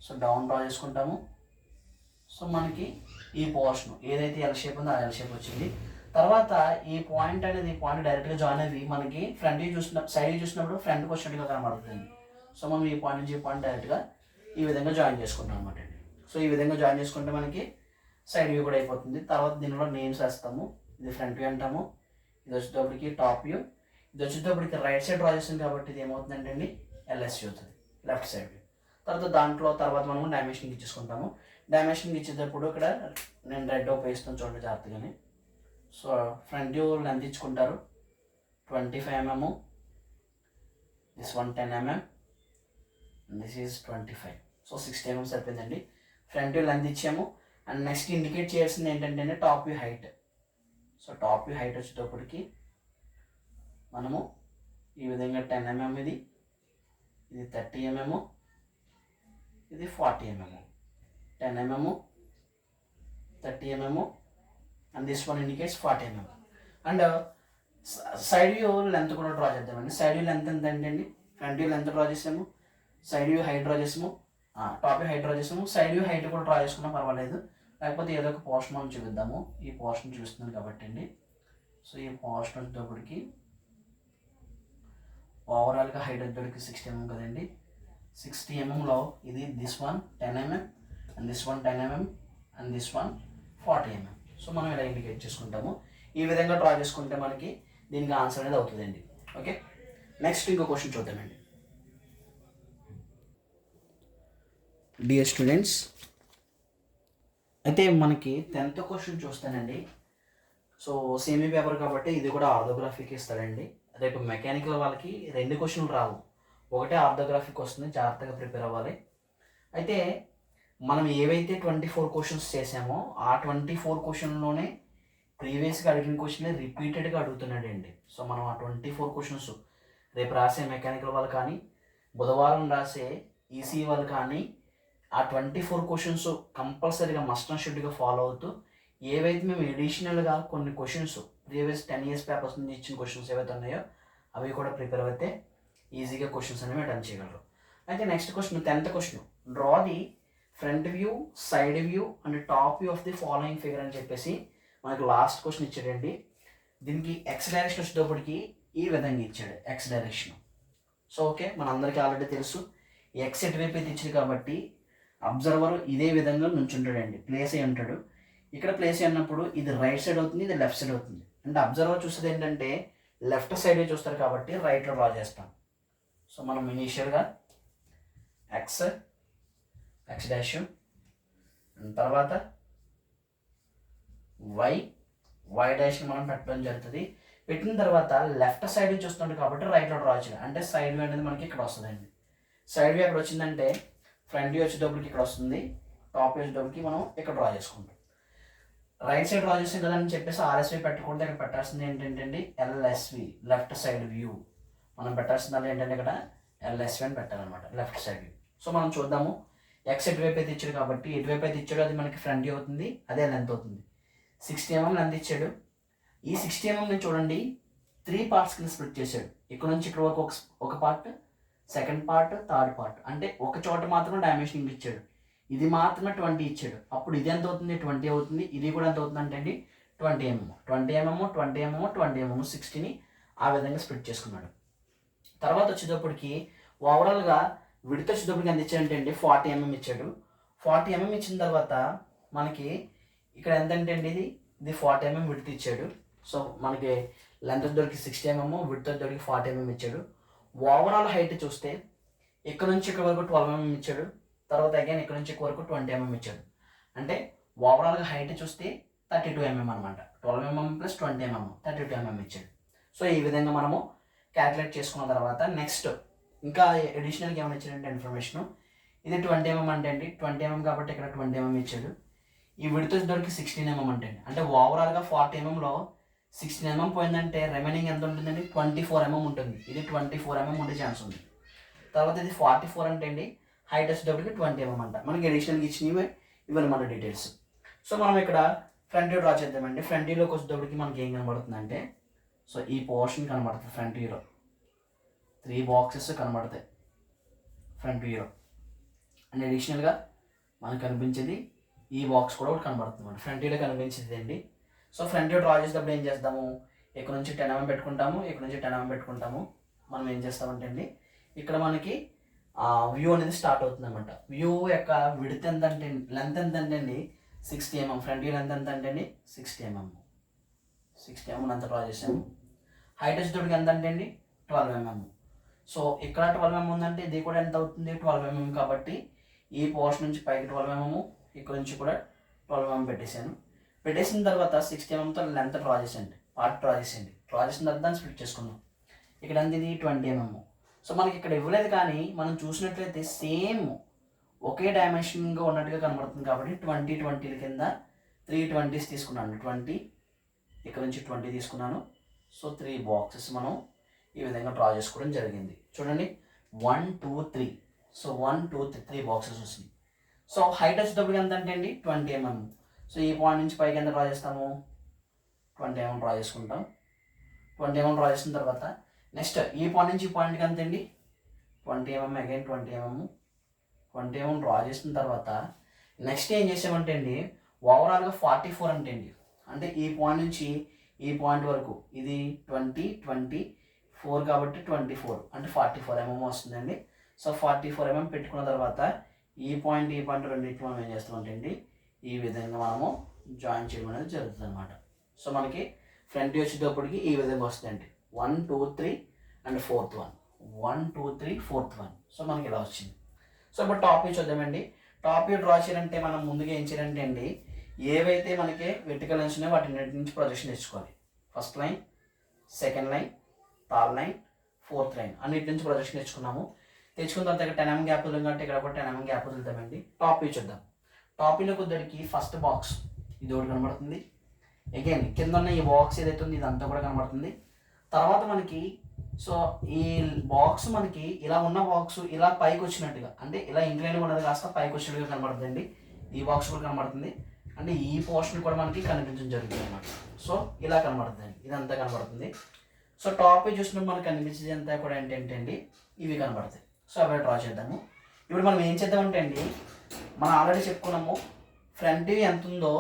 సో డౌన్ డ్రా చేసుకుంటాము. సో మనకి ఈ పోర్షన్ ఏదైతే ఎల్ షేప్ ఉందో ఆ ఎల్ షేప్ వచ్చింది. తర్వాత ఈ పాయింట్ అనేది ఈ పాయింట్ డైరెక్ట్గా జాయిన్ అయ్యి మనకి ఫ్రంట్ వ్యూ సైడ్ వ్యూ చూసినప్పుడు ఫ్రంట్కి వచ్చినట్టుగా కనబడుతుంది. సో మనం ఈ పాయింట్ నుంచి ఈ పాయింట్ డైరెక్ట్గా ఈ విధంగా జాయిన్ చేసుకుంటాం అనమాట అండి. సో ఈ విధంగా జాయిన్ చేసుకుంటే మనకి సైడ్ వ్యూ కూడా అయిపోతుంది. తర్వాత దీనిలో నేమ్స్ వేస్తాము. ఇది ఫ్రంట్ వ్యూ అంటాము, ఇది వచ్చేటప్పటికి టాప్ వ్యూ, ఇది వచ్చేటప్పటికి రైట్ సైడ్ డ్రా చేస్తాం కాబట్టి ఇది ఏమవుతుందంటే అండి ఎల్ఎస్సీ అవుతుంది, లెఫ్ట్ సైడ్ వ్యూ. తర్వాత మనము డైమెన్షన్కి ఇచ్చేసుకుంటాము. డైమెన్షన్కి ఇచ్చేటప్పుడు ఇక్కడ నేను రెడ్ ఉపయోగిస్తాను చూడండి జాగ్రత్తగానే. సో ఫ్రంట్ వ్యూ లెంత్ ఇచ్చుకుంటారు 25 mm, this 10 mm, this is 25. So 60 mm సరిపోయిందండి. ఫ్రంట్ వ్యూ లెంత్ ఇచ్చాము. అండ్ నెక్స్ట్ ఇండికేట్ చేయాల్సింది ఏంటంటే top view height. So top view height వచ్చేటప్పటికి మనము ఈ విధంగా 10 mm, ఇది 30 mm, ఇది 40 mm. 10 mm, 30 mm, and this one indicates 40 mm. And side view length కూడా డ్రా చేద్దామండి. సైడ్ వ్యూ లెంత్ ఎంత అండి, ఫ్రంట్ వ్యూ లెంత్ డ్రా చేసాము, సైడ్ వ్యూ హైట్ డ్రా చేసాము, టాప్ వ్యూ హైట్ డ్రా చేసాము. సైడ్ వ్యూ హైట్ కూడా draw చేసుకున్నా పర్వాలేదు, లేకపోతే ఏదో ఒక పోర్షన్ మనం చూపిద్దాము. ఈ పోర్షన్ చూస్తున్నాను కాబట్టి అండి. సో ఈ పోర్షన్ వచ్చేటప్పటికి ఓవరాల్గా హైట్ వచ్చేటప్పటికి 60 mm కదండి. 60 mmలో ఇది this one 10 mm, and this one 10 mm, and this one 40 mm. So మనం ఇలా ఇండికేట్ చేసుకుంటాము. ఈ విధంగా డ్రా చేసుకుంటే మనకి దీనికి ఆన్సర్ అనేది అవుతుందండి. ఓకే, నెక్స్ట్ ఇంకో క్వశ్చన్ చూద్దామండి. డియర్ స్టూడెంట్స్, అయితే మనకి 10th క్వశ్చన్ చూస్తానండి. సో సేమీ పేపర్ కాబట్టి ఇది కూడా ఆర్థోగ్రాఫీకి ఇస్తాడండి. రేపు మెకానికల్ వాళ్ళకి 2 క్వశ్చన్లు రావు, ఒకటే ఆర్థోగ్రాఫీకి వస్తుంది, జాగ్రత్తగా ప్రిపేర్ అవ్వాలి. అయితే మనం ఏవైతే 24 క్వశ్చన్స్ చేసామో ఆ 24 క్వశ్చన్లోనే ప్రీవియస్గా అడిగిన క్వశ్చన్ రిపీటెడ్గా అడుగుతున్నాడండి. సో మనం ఆ 24 క్వశ్చన్స్ రేపు రాసే మెకానికల్ వాళ్ళు కానీ, బుధవారం రాసే ఈసీ వాళ్ళు కానీ ఆ 24 క్వశ్చన్స్ కంపల్సరీగా మస్ట్ అండ్ షుడ్గా ఫాలో అవుతూ, ఏవైతే మేము ఎడిషనల్గా కొన్ని క్వశ్చన్స్ ప్రీవియస్ 10 years పేపర్స్ నుంచి ఇచ్చిన క్వశ్చన్స్ ఏవైతే ఉన్నాయో అవి కూడా ప్రిపేర్ అయితే ఈజీగా క్వశ్చన్స్ అనేవి అటెండ్ చేయగలరు. అయితే next question 10th question, draw the front view, side view and top view of the following figure అని చెప్పేసి మనకు లాస్ట్ క్వశ్చన్ ఇచ్చాడండి. దీనికి ఎక్స్ డైరెక్షన్ వచ్చేటప్పటికి ఈ విధంగా ఇచ్చాడు, ఎక్స్ డైరెక్షన్. సో ఓకే, మనందరికీ ఆల్రెడీ తెలుసు ఎక్స్ ఎటువైపు అయితే ఇచ్చాడు కాబట్టి అబ్జర్వర్ ఇదే విధంగా నుంచుంటాడండి, ప్లేస్ అయి ఉంటాడు. ఇక్కడ ప్లేస్ అయినప్పుడు ఇది రైట్ సైడ్ అవుతుంది, ఇది లెఫ్ట్ సైడ్ అవుతుంది. అంటే అబ్జర్వర్ చూసేది ఏంటంటే లెఫ్ట్ సైడ్ చూస్తారు కాబట్టి రైట్లో డ్రా చేస్తాం. సో మనం ఇనీషియల్గా ఎక్స్ డాష్, తర్వాత వై డాష్ మనం పెట్టడం జరుగుతుంది. పెట్టిన తర్వాత లెఫ్ట్ సైడ్ చూస్తుంటాడు కాబట్టి రైట్లో డ్రా చేయాలి. అంటే సైడ్ వ్యూ అనేది మనకి ఇక్కడ వస్తుందండి. సైడ్ వ్యూ ఎక్కడ వచ్చిందంటే ఫ్రంట్ వ్యూ వచ్చేటప్పటికి ఇక్కడ వస్తుంది, టాప్ వ్యూ వచ్చేటప్పటికి మనం ఇక్కడ డ్రా చేసుకుంటాం. రైట్ సైడ్ డ్రా చేసాం కదా అని చెప్పేసి ఆర్ఎస్వి పెట్టకూడదు. ఇక్కడ పెట్టాల్సింది ఏంటంటే ఎల్ఎస్వి, లెఫ్ట్ సైడ్ వ్యూ. మనం పెట్టాల్సింది ఏంటంటే ఇక్కడ ఎల్ఎస్వి అని పెట్టాలన్నమాట, లెఫ్ట్ సైడ్ వ్యూ. సో మనం చూద్దాము, ఎక్స్ ఎటువైపు అయితే ఇచ్చాడు కాబట్టి ఎటువైపు అయితే ఇచ్చాడో అది మనకి ఫ్రంట్ వ్యూ అవుతుంది, అదే లెంత్ అవుతుంది. 60 mm లెంత్ ఇచ్చాడు. ఈ 60 mm ని చూడండి 3 parts కింద స్ప్లిట్ చేశాడు. ఇక్కడ నుంచి ఇక్కడ వరకు ఒక part, second part, third part. అంటే ఒక చోట మాత్రమే డైమెన్షనింగ్ ఇచ్చాడు, ఇది మాత్రమే 20 ఇచ్చాడు. అప్పుడు ఇది ఎంత అవుతుంది 20 అవుతుంది, ఇది కూడా ఎంత అవుతుంది అంటే అండి 20 mm, 20 mm, 20 mm, 20 mm, 60ని ఆ విధంగా స్ప్లిట్ చేసుకున్నాడు. తర్వాత వచ్చేటప్పటికి ఓవరాల్గా విడత వచ్చేటప్పటికి ఎంత ఇచ్చాడంటే అండి 40 mm ఇచ్చాడు. 40 mm ఇచ్చిన తర్వాత మనకి ఇక్కడ ఎంతంటే అండి ఇది 40 mm విడత ఇచ్చాడు. సో మనకి లెంత్ వచ్చేటప్పటికి 60 mm, విడత వచ్చేటప్పటికి 40 mm ఇచ్చాడు. ఓవరాల్ హైట్ చూస్తే ఇక్కడ నుంచి ఇక్కడ వరకు 12 mm ఇచ్చాడు. తర్వాత అగైన్ ఇక్కడ నుంచి ఇక్కడ వరకు 20 mm ఇచ్చాడు. అంటే ఓవరాల్గా హైట్ చూస్తే 32 mm అనమాట. 12 mm ప్లస్ 20 mm 32 mm ఇచ్చాడు. సో ఈ విధంగా మనము క్యాలిక్యులేట్ చేసుకున్న తర్వాత నెక్స్ట్ ఇంకా అడిషనల్గా ఏమైనా ఇచ్చాడంటే ఇన్ఫర్మేషన్, ఇది 20 mm అంటే అండి 20 mm కాబట్టి ఇక్కడ 20 mm ఇచ్చాడు. ఈ విడ్త్ వచ్చేసరికి 16 mm అంటే ఓవరాల్గా 40 mm 16 mm పోయిందంటే రిమైనింగ్ ఎంత ఉంటుందండి 24 mm ఉంటుంది. ఇది 24 mm ఉండే ఛాన్స్ ఉంది. తర్వాత ఇది 44 అంటే అండి హైట్ వచ్చేటప్పటికి 20 mm అంట. మనకి అడిషనల్గా ఇచ్చినవి ఇవన్నీ మన డీటెయిల్స్. సో మనం ఇక్కడ ఫ్రంట్ వ్యూ డ్రా చేద్దామండి. ఫ్రంట్ వ్యూలోకి వచ్చేటప్పటికి మనకి ఏం కనబడుతుంది అంటే, సో ఈ పోర్షన్ కనబడుతుంది ఫ్రంట్ వ్యూలో, 3 బాక్సెస్ కనబడతాయి ఫ్రంట్ వ్యూలో. అండ్ అడిషనల్గా మనకు కనిపించేది ఈ బాక్స్ కూడా ఒకటి కనబడుతుంది అండి ఫ్రంట్ వ్యూలో కనిపించేది అండి. సో ఫ్రంట్ వ్యూ డ్రా చేసేటప్పుడు ఏం చేస్తాము, ఇక్కడ నుంచి 10 mm పెట్టుకుంటాము, ఇక్కడ నుంచి 10 mm పెట్టుకుంటాము. మనం ఏం చేస్తామంటే అండి ఇక్కడ మనకి వ్యూ అనేది స్టార్ట్ అవుతుంది అనమాట. వ్యూ యొక్క విడ్త్ ఎంత అంటే లెంత్ ఎంత అంటే అండి 60 mm. ఫ్రంట్ వ్యూ లెంత్ ఎంత అంటే అండి 60 mm. 60 mm అంత డ్రా చేసాము. హైట్ వచ్చేటప్పటికి ఎంత అంటే అండి 12 mm. సో ఇక్కడ 12 mm ఉందంటే ఇది కూడా ఎంత అవుతుంది 12 mm. కాబట్టి ఈ పోర్షన్ నుంచి పైకి 12 mm, ఇక్కడ నుంచి కూడా 12 mm పెట్టేశాను. పెట్టేసిన తర్వాత 60 mm తో లెంత్ డ్రా చేసేయండి, పార్ట్ డ్రా చేసేయండి. డ్రా చేసిన తర్వాత దాన్ని స్ప్లిట్ చేసుకుందాం. ఇక్కడ ఎంత ఇది 20 mm. సో మనకి ఇక్కడ ఇవ్వలేదు కానీ మనం చూసినట్లయితే సేమ్ ఒకే డైమెన్షన్గా ఉన్నట్టుగా కనబడుతుంది. కాబట్టి 20 కింద 3 20s తీసుకున్నాను. 20 ఇక్కడ నుంచి 20 తీసుకున్నాను. సో 3 బాక్సెస్ మనం ఈ విధంగా డ్రా చేసుకోవడం జరిగింది. చూడండి 1 2 3. సో 1 2 3 బాక్సెస్ వస్తుంది. సో హైట్ వచ్చేటప్పుడు ఎంత అంటే అండి 20 mm. సో ఈ పాయింట్ నుంచి పైకి ఎంత డ్రా చేస్తాము 20 mm డ్రా చేసుకుంటాం. 20 mm డ్రా చేసిన తర్వాత నెక్స్ట్ ఈ పాయింట్ నుంచి ఈ పాయింట్కి ఎంత అండి 20 mm, again 20 mm. 20 mm draw చేసిన తర్వాత నెక్స్ట్ ఏం చేసామంటే అండి ఓవరాల్గా 44 అంటే అండి, అంటే ఈ పాయింట్ నుంచి ఈ పాయింట్ వరకు ఇది 20 24 కాబట్టి 24 అంటే 44 mm వస్తుందండి. సో 44 mm పెట్టుకున్న తర్వాత ఈ పాయింట్ రెండింటికి మనం ఏం చేస్తామంటే అండి ఈ విధంగా మనము జాయిన్ చేయడం అనేది జరుగుతుంది అనమాట. సో మనకి ఫ్రంట్ వచ్చేటప్పటికి ఈ విధంగా వస్తుందండి 1 2 3 and 4th one 1 2 3 4th one. So మనకి ఇలా వచ్చింది. సో ఇప్పుడు టాప్ వ్యూ చూద్దామండి. టాప్ వ్యూ డ్రా చేయాలంటే మనం ముందుగా ఏం చేయాలంటే అండి ఏవైతే మనకి వెర్టికల్ లైన్స్ ఉన్నాయో వాటి నుంచి ప్రొజెక్షన్ తెచ్చుకోవాలి. First line, second line, third line, 4th line అన్నిటి నుంచి ప్రొజెక్షన్ తెచ్చుకున్నాము. తెచ్చుకున్న తర్వాత ఇక్కడ 10 mm గ్యాప్ వదిలింది కాబట్టి ఇక్కడ కూడా 10 mm గ్యాప్ వదులుతామండి. టాప్ వ్యూ చూద్దాం. టాప్ వ్యూలో కొద్దికి ఫస్ట్ బాక్స్ ఇది ఒకటి కనబడుతుంది. అగైన్ కింద ఉన్న ఈ బాక్స్ ఏదైతే ఉంది ఇదంతా కూడా కనబడుతుంది. తర్వాత మనకి సో ఈ బాక్స్ మనకి ఇలా ఉన్న బాక్స్ ఇలా పైకి వచ్చినట్టుగా, అంటే ఇలా ఇంక్లైన్గా ఉన్నది కాస్త పైకి వచ్చినట్టుగా కనబడుతుందండి. ఈ బాక్స్ కూడా కనబడుతుంది, అంటే ఈ పోర్షన్ కూడా మనకి కనిపించడం జరుగుతుంది అనమాట. సో ఇలా కనబడుతుంది, ఇదంతా కనబడుతుంది. సో టాప్ వ్యూ చూసినప్పుడు మనకు కనిపించేది అంతా కూడా ఏంటంటే అండి ఇవి కనబడతాయి. సో అవి డ్రా చేద్దాము. ఇప్పుడు మనం ఏం చేద్దామంటే అండి మనం ఆల్రెడీ చెప్పుకున్నాము ఫ్రంట్ వ్యూ ఎంత ఉందో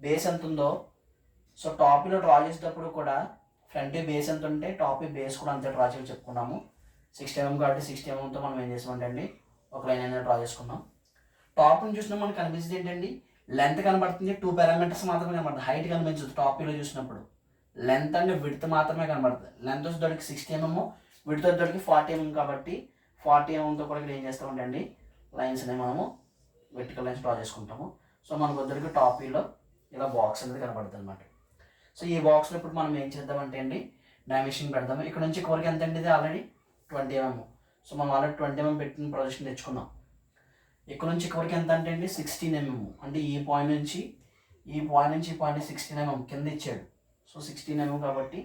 బేస్ ఎంత ఉందో. సో టాప్ వ్యూలో డ్రా చేసేటప్పుడు కూడా ఫ్రంట్ వ్యూ బేస్ ఎంత ఉంటే టాప్ వ్యూ బేస్ కూడా అంతే డ్రా చేసి చెప్పుకున్నాము. 60 mm కాబట్టి 60 mm మనం ఏం చేసామంటే అండి ఒక లైన్ అనేది డ్రా చేసుకున్నాం. టాప్ నుంచి చూసినా మనకు కనిపించేది ఏంటండి లెంత్ కనబడుతుంది, 2 parameters మాత్రమే కనబడుతుంది. హైట్ కనిపించదు టాప్ వ్యూలో చూసినప్పుడు. లెంత్ అంటే విడ్త్ మాత్రమే కనబడుతుంది. లెంత్ వచ్చేటప్పటికి 60 mm, విడ్త్ వచ్చేటప్పటికి 40 mm కాబట్టి 40 mm కూడా ఇక్కడ ఏం చేస్తామంటే అండి లైన్స్ అనేవి మనము వెర్టికల్ లైన్స్ డ్రా చేసుకుంటాము. సో మనకు వచ్చేటప్పటికి టాప్ వ్యూలో ఇలా బాక్స్ అనేది కనబడుతుంది అనమాట. సో ఈ బాక్స్లో ఇప్పుడు మనం ఏం చేద్దామంటే అండి డైమెన్షన్ పెడదాము. ఇక్కడ నుంచి కోరిక ఎంత అండి ఇది ఆల్రెడీ 20 mm. సో మనం ఆల్రెడీ 20 mm పెట్టిన ప్రొజెక్షన్ తెచ్చుకున్నాం. ఇక్కడ నుంచి కోరిక ఎంత అంటే అండి 16 mm, అంటే ఈ పాయింట్ నుంచి ఈ పాయింట్ 16 mm కింద ఇచ్చాడు. సో 16 mm కాబట్టి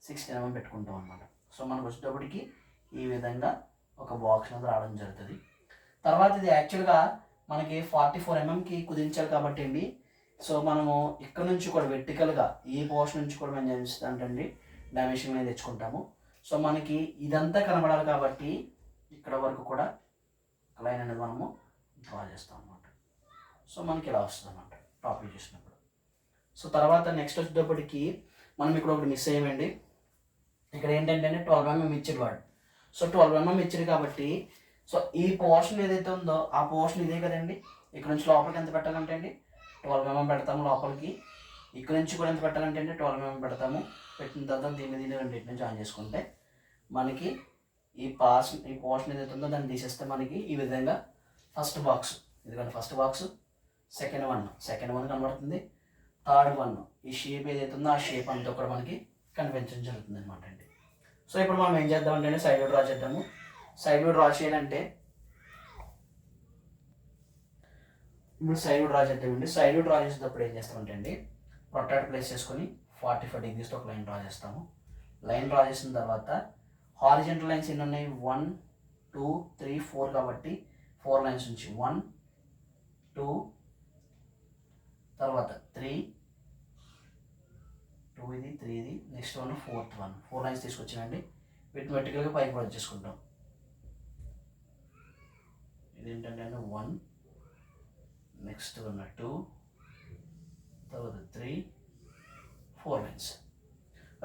16 mm పెట్టుకుంటాం అనమాట. సో మనకు వచ్చేటప్పటికి ఈ విధంగా ఒక బాక్స్ అనేది రావడం జరుగుతుంది. తర్వాత ఇది యాక్చువల్గా మనకి 44 mmకి కుదించాలి కాబట్టి అండి సో మనము ఇక్కడ నుంచి కూడా వెర్టికల్గా ఈ పోర్షన్ నుంచి కూడా మేము చేస్తాంటండి డైమెన్షన్ అనేది తెచ్చుకుంటాము. సో మనకి ఇదంతా కనబడాలి కాబట్టి ఇక్కడ వరకు కూడా లైన్ అనేది మనము డ్రా చేస్తాం అన్నమాట. సో మనకి ఇలా వస్తుంది అన్నమాట టాప్ వ్యూ చూసినప్పుడు. సో తర్వాత నెక్స్ట్ వచ్చేటప్పటికి మనం ఇక్కడ ఒకటి మిస్ అయ్యామండి. ఇక్కడ ఏంటంటే 12 mm ఇచ్చాడు వాడు. సో 12 mm ఇచ్చాడు కాబట్టి సో ఈ పోర్షన్ ఏదైతే ఉందో ఆ పోర్షన్ ఇదే కదండి. ఇక్కడ నుంచి లోపలికి ఎంత పెట్టాలంటే అండి 12 mm పెడతాము లోపలికి. ఇక్కడ నుంచి కూడా ఎంత పెట్టాలంటే అండి 12 mm పెడతాము. పెట్టిన తర్వాత దీన్ని రెండింటి నుంచి ఆన్ చేసుకుంటే మనకి ఈ పోర్షన్ ఏదైతే ఉందో దాన్ని తీసేస్తే మనకి ఈ విధంగా ఫస్ట్ బాక్స్ ఇదిగోండి, ఫస్ట్ బాక్స్, సెకండ్ వన్ కనబడుతుంది, థర్డ్ వన్ ఈ షేప్ ఏదైతే ఉందో ఆ షేప్ అంతా కూడా మనకి కనిపించడం జరుగుతుంది అనమాట అండి. సో ఇప్పుడు మనం ఏం చేద్దామంటే సైడ్ డ్రా చేద్దాము. సైడ్ వ్యూ డ్రా చేయాలంటే ఇప్పుడు సైడ్ వ్యూ డ్రా చేద్దామండి. సైడ్ వ్యూ డ్రా చేసేటప్పుడు ఏం చేస్తామంటే అండి, ప్రొట్రాక్టర్ ప్లేస్ చేసుకొని 45 degreesతో ఒక లైన్ డ్రా చేస్తాము. లైన్ డ్రా చేసిన తర్వాత హారిజెంటల్ లైన్స్ ఎన్ని ఉన్నాయి, 1 2 3 4 కాబట్టి 4 లైన్స్ నుంచి 1 2 తర్వాత 3 2 ఇది 3 ఇది నెక్స్ట్ 1 4th 1 4 లైన్స్ తీసుకొచ్చానండి. వీటిని వర్టికల్గా పైకి కూడా చేసుకుంటాం. ఇదేంటంటే 1 నెక్స్ట్ 2 తర్వాత 3 4 లైన్స్.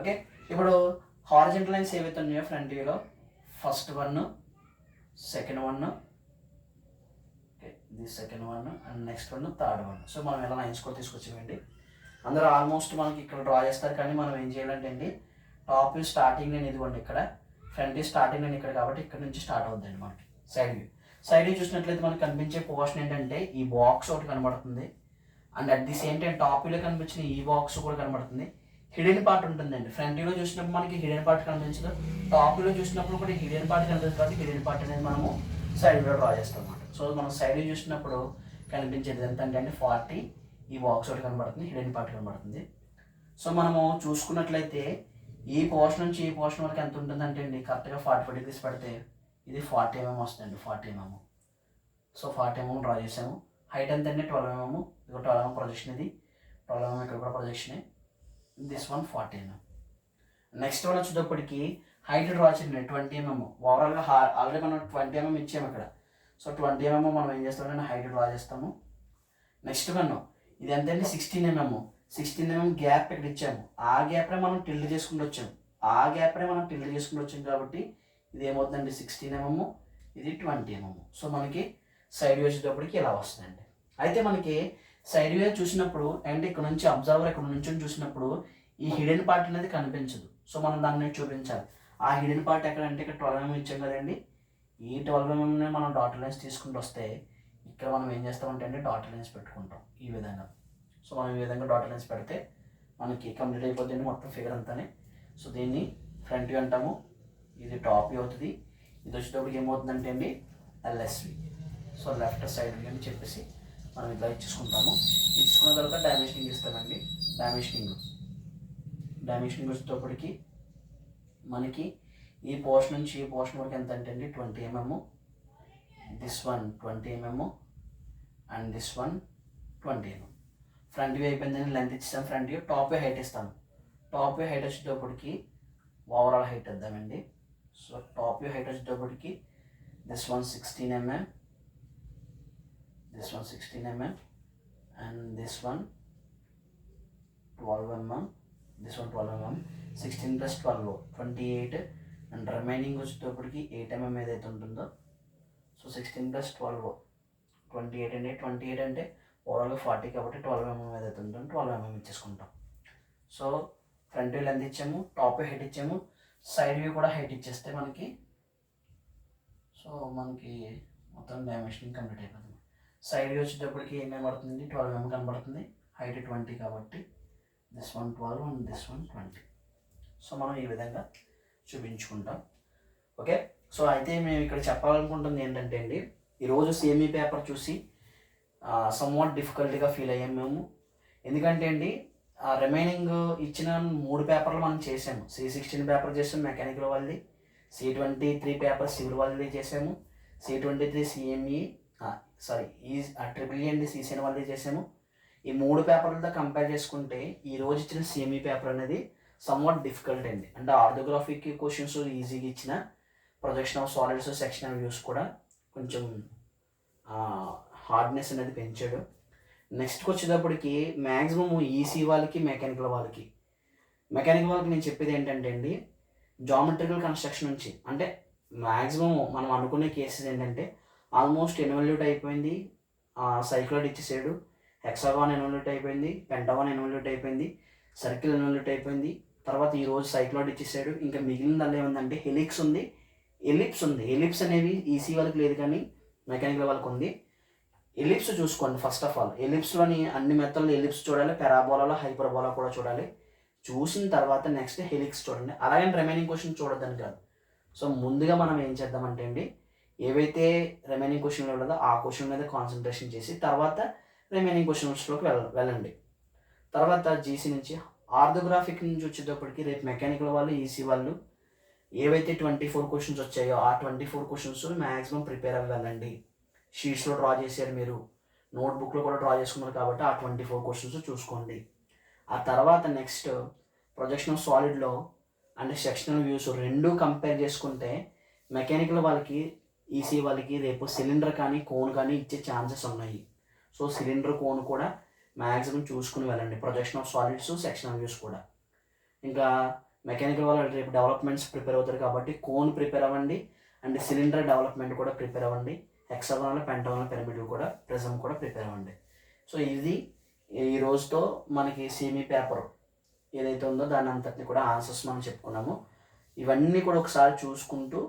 ఓకే, ఇప్పుడు హారిజెంటల్ లైన్స్ ఏవైతే ఉన్నాయో ఫ్రంట్ వ్యూలో ఫస్ట్ 1 సెకండ్ 1 ఓకే ఇది second 1 and next 1 third 1. So మనం ఎలా లైన్స్ కూడా తీసుకొచ్చామండి. అందరూ ఆల్మోస్ట్ మనకి ఇక్కడ డ్రా చేస్తారు, కానీ మనం ఏం చేయాలంటే అండి, టాప్ వ్యూ స్టార్టింగ్ నేను ఇదిగోండి ఇక్కడ, ఫ్రంట్ వ్యూ స్టార్టింగ్ నేను ఇక్కడ కాబట్టి ఇక్కడ నుంచి స్టార్ట్ అవుతుందండి మనకి సైడ్ వ్యూ. సైడ్ వ్యూ చూసినట్లయితే మనకు కనిపించే పోర్షన్ ఏంటంటే ఈ బాక్స్ ఒకటి కనబడుతుంది, and at the same time top వ్యూలో కనిపించిన ఈ బాక్స్ కూడా కనబడుతుంది. హిడెన్ పార్ట్ ఉంటుందండి. ఫ్రంట్ వ్యూలో చూసినప్పుడు మనకి హిడెన్ పార్ట్ కనిపించదు, టాప్ వ్యూలో చూసినప్పుడు కూడా హిడెన్ పార్ట్ కనిపిస్తుంది కాబట్టి హిడెన్ పార్ట్ అనేది మనము సైడ్ వ్యూలో డ్రా చేస్తాం అన్నమాట. సో మనం సైడ్ వ్యూ చూసినప్పుడు కనిపించేది ఎంత అంటే 40, ఈ బాక్స్ ఒకటి కనబడుతుంది, హిడెన్ పార్ట్ కనబడుతుంది. సో మనము చూసుకున్నట్లయితే ఈ పోర్షన్ నుంచి ఈ పోర్షన్ వరకు ఎంత ఉంటుందంటే అండి, కరెక్ట్గా 45 degrees పెడితే ఇది 40 mm వస్తుందండి, 40 mm. సో 40 mm డ్రా చేసాము. హైట్ ఎంత అండి 12 mm, ఇది 12 mm ప్రొజెక్షన్, ఇది 12 mm ఇక్కడ కూడా ప్రొజెక్షనే, దిస్ 1 40 mm. నెక్స్ట్ వన్ వచ్చేటప్పటికి హైట్ డ్రా చేయండి 20 mm. ఓవరాల్గా ఆల్రెడీ మనం 20 mm ఇచ్చాము ఇక్కడ. సో 20 mm మనం ఏం చేస్తామంటే హైట్ డ్రా చేస్తాము. నెక్స్ట్ వన్ ఇది ఎంత అండి 16 mm. 16 mm గ్యాప్ ఇక్కడ ఇచ్చాము, ఆ గ్యాప్నే మనం టిల్డ్ చేసుకుంటూ వచ్చాము, కాబట్టి ఇది ఏమవుతుందండి 16 mm, ఇది 20 mm. సో మనకి సైడ్ వ్యూ వచ్చేటప్పటికి ఇలా వస్తుందండి. అయితే మనకి సైడ్ వ్యూ చూసినప్పుడు అంటే ఇక్కడ నుంచి అబ్జర్వర్ ఇక్కడ నుంచి చూసినప్పుడు ఈ హిడెన్ పార్ట్ అనేది కనిపించదు. సో మనం దాన్ని చూపించాలి. ఆ హిడెన్ పార్ట్ ఎక్కడంటే ఇక్కడ 12 mm ఇచ్చాం కదండి, ఈ 12 mm మనం డాటర్ లైన్స్ తీసుకుంటూ వస్తే ఇక్కడ మనం ఏం చేస్తామంటే అండి డాటర్ లైన్స్ పెట్టుకుంటాం ఈ విధంగా. సో మనం ఈ విధంగా డాటర్ లైన్స్ పెడితే మనకి కంప్లీట్ అయిపోతుంది మొత్తం ఫిగర్ అంతానే. సో దీన్ని ఫ్రంట్ వ్యూ అంటాము, ఇది టాప్ వ్యూ అవుతుంది. ఇది వచ్చేటప్పటికి ఏమవుతుందంటే అండి LSV, so left side view అని చెప్పేసి మనం ఇట్లా ఇచ్చేసుకుంటాము. ఇచ్చుకున్న తర్వాత డైమెన్షనింగ్ ఇస్తామండి. డైమెన్షనింగ్ వచ్చేటప్పటికి మనకి ఈ పోర్షన్ నుంచి ఈ పోర్షన్ వరకు ఎంత అంటే అండి 20 mm, this 1 20 mm and this 1 20 mm. Front view అయిపోయిందని లెంత్ ఇచ్చాం front view. Top view height ఇస్తాము. టాప్ వ్యూ హైట్ వచ్చేటప్పటికి ఓవరాల్ హైట్ ఇద్దామండి. సో టాప్ వ్యూ హైట్ వచ్చేటప్పటికి this 1 16 mm, this one 16 mm and this one 12 mm, this one 12 mm. 16 plus 12 28 and remaining వచ్చేటప్పటికి 8 mm ఏదైతే ఉంటుందో. So 16 plus 12 28 అండి, 28 అంటే ఓవరాల్గా 40 కాబట్టి 12 mm ఏదైతే ఉంటుందో 12 mm ఇచ్చేసుకుంటాం. సో ఫ్రంట్ వ్యూ లెంత్ ఇచ్చాము, టాప్ వ్యూ హైట్ ఇచ్చాము, సైడ్ వ్యూ కూడా హైట్ ఇచ్చేస్తే మనకి మొత్తం డైమెన్షనింగ్ కంప్లీట్ అయిపోతుంది. సైడ్ వ్యూ వచ్చేటప్పటికి ఏం కనబడుతుంది 12 mm కనబడుతుంది, హైట్ 20 కాబట్టి దిస్ 1 12 అండ్ దిస్ 1 20. సో మనం ఈ విధంగా చూపించుకుంటాం. ఓకే, సో అయితే మేము ఇక్కడ చెప్పాలనుకుంటుంది ఏంటంటే అండి, ఈరోజు సేమీ పేపర్ చూసి సమ్వాట్ డిఫికల్టీగా ఫీల్ అయ్యాము మేము. ఎందుకంటే అండి రిమైనింగ్ ఇచ్చిన 3 పేపర్లు మనం చేసాము. C16 పేపర్ చేసాము మెకానికల్ వాళ్ళది, C23 పేపర్ సివిల్ వాళ్ళది చేసాము, C23 CME triple and CCN వాళ్ళది చేసాము. ఈ 3 పేపర్లతో కంపేర్ చేసుకుంటే ఈ రోజు ఇచ్చిన సేమీ పేపర్ అనేది సమ్వాట్ డిఫికల్ట్ అండి. అంటే ఆర్థోగ్రాఫిక్ క్వశ్చన్స్ ఈజీగా ఇచ్చిన, projection of solids sectional views కూడా కొంచెం హార్డ్నెస్ అనేది పెంచాడు. నెక్స్ట్కి వచ్చేటప్పటికి మ్యాక్సిమం ఈసీ వాళ్ళకి మెకానికల్ వాళ్ళకి నేను చెప్పేది ఏంటంటే అండి, జామెట్రికల్ కన్స్ట్రక్షన్ నుంచి అంటే మ్యాక్సిమం మనం అనుకునే కేసెస్ ఏంటంటే ఆల్మోస్ట్ ఎన్వల్యూట్ అయిపోయింది, సైక్లాయిడ్ ఇచ్చేసాడు, హెక్సాగాన్ ఎన్వల్యూట్ అయిపోయింది, పెంటగాన్ ఎన్వల్యూట్ అయిపోయింది, సర్కిల్ ఎన్వల్యూట్ అయిపోయింది. తర్వాత ఈరోజు సైక్లాయిడ్ ఇచ్చేసాడు. ఇంకా మిగిలిన ఏముందంటే హెలిక్స్ ఉంది, ఎలిప్స్ ఉంది. ఎలిప్స్ అనేవి ఈసీ వాళ్ళకి లేదు కానీ మెకానికల్ వాళ్ళకి ఉంది. ఎలిప్స్ చూసుకోండి ఫస్ట్ ఆఫ్ ఆల్. ఎలిప్స్లోని అన్ని మెథడ్లు ఎలిప్స్ చూడాలి, పెరాబోలా హైపర్బోలా కూడా చూడాలి. చూసిన తర్వాత నెక్స్ట్ హెలిక్స్ చూడండి. అలాగే రిమైనింగ్ క్వశ్చన్ చూడొద్దని కాదు, సో ముందుగా మనం ఏం చేద్దామంటే అండి, ఏవైతే రిమైనింగ్ క్వశ్చన్లు ఉండదో ఆ క్వశ్చన్ మీద కాన్సన్ట్రేషన్ చేసి తర్వాత రిమైనింగ్ క్వశ్చన్స్లోకి వెళ్ళండి. తర్వాత జీసీ నుంచి ఆర్థోగ్రాఫిక్ నుంచి వచ్చేటప్పటికి రేపు మెకానికల్ వాళ్ళు, ఈసీ వాళ్ళు ఏవైతే 24 క్వశ్చన్స్ వచ్చాయో ఆ 24 క్వశ్చన్స్ మ్యాక్సిమం ప్రిపేర్ అవ్వి వెళ్ళండి. షీట్స్లో డ్రా చేశారు, మీరు నోట్బుక్లో కూడా డ్రా చేసుకున్నారు కాబట్టి ఆ 24 క్వశ్చన్స్ చూసుకోండి. ఆ తర్వాత నెక్స్ట్ ప్రొజెక్షన్ ఆఫ్ సాలిడ్లో అండ్ సెక్షనల్ వ్యూస్ రెండు కంపేర్ చేసుకుంటే మెకానికల్ వాళ్ళకి, ఈసీ వాళ్ళకి రేపు సిలిండర్ కానీ కోన్ కానీ ఇచ్చే ఛాన్సెస్ ఉన్నాయి. సో సిలిండర్ కోన్ కూడా మ్యాక్సిమం చూసుకుని వెళ్ళండి, projection of solids, sectional views కూడా. ఇంకా మెకానికల్ వాళ్ళు రేపు డెవలప్మెంట్స్ ప్రిపేర్ అవుతారు కాబట్టి కోన్ ప్రిపేర్ అవ్వండి అండ్ సిలిండర్ డెవలప్మెంట్ కూడా ప్రిపేర్ అవ్వండి. హెక్సాగోనల్, పెంటాగోనల్ పిరమిడ్ కూడా, ప్రిజం కూడా ప్రిపేర్ అవ్వండి. సో ఇది ఈ రోజుతో మనకి సెమీ పేపర్ ఏదైతే ఉందో దాని అంతటిని కూడా ఆన్సర్స్ మనం చెప్పుకున్నాము. ఇవన్నీ కూడా ఒకసారి చూసుకుంటూ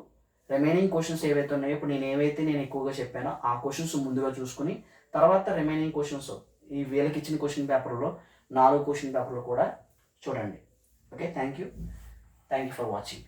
రిమైనింగ్ క్వశ్చన్స్ ఏవైతే ఉన్నాయో, ఇప్పుడు నేను ఎక్కువగా చెప్పానో ఆ క్వశ్చన్స్ ముందుగా చూసుకుని తర్వాత రిమైనింగ్ క్వశ్చన్స్ ఈ వీళ్ళకి ఇచ్చిన క్వశ్చన్ పేపర్లో 4 క్వశ్చన్ పేపర్లు కూడా చూడండి. Okay, thank you for watching.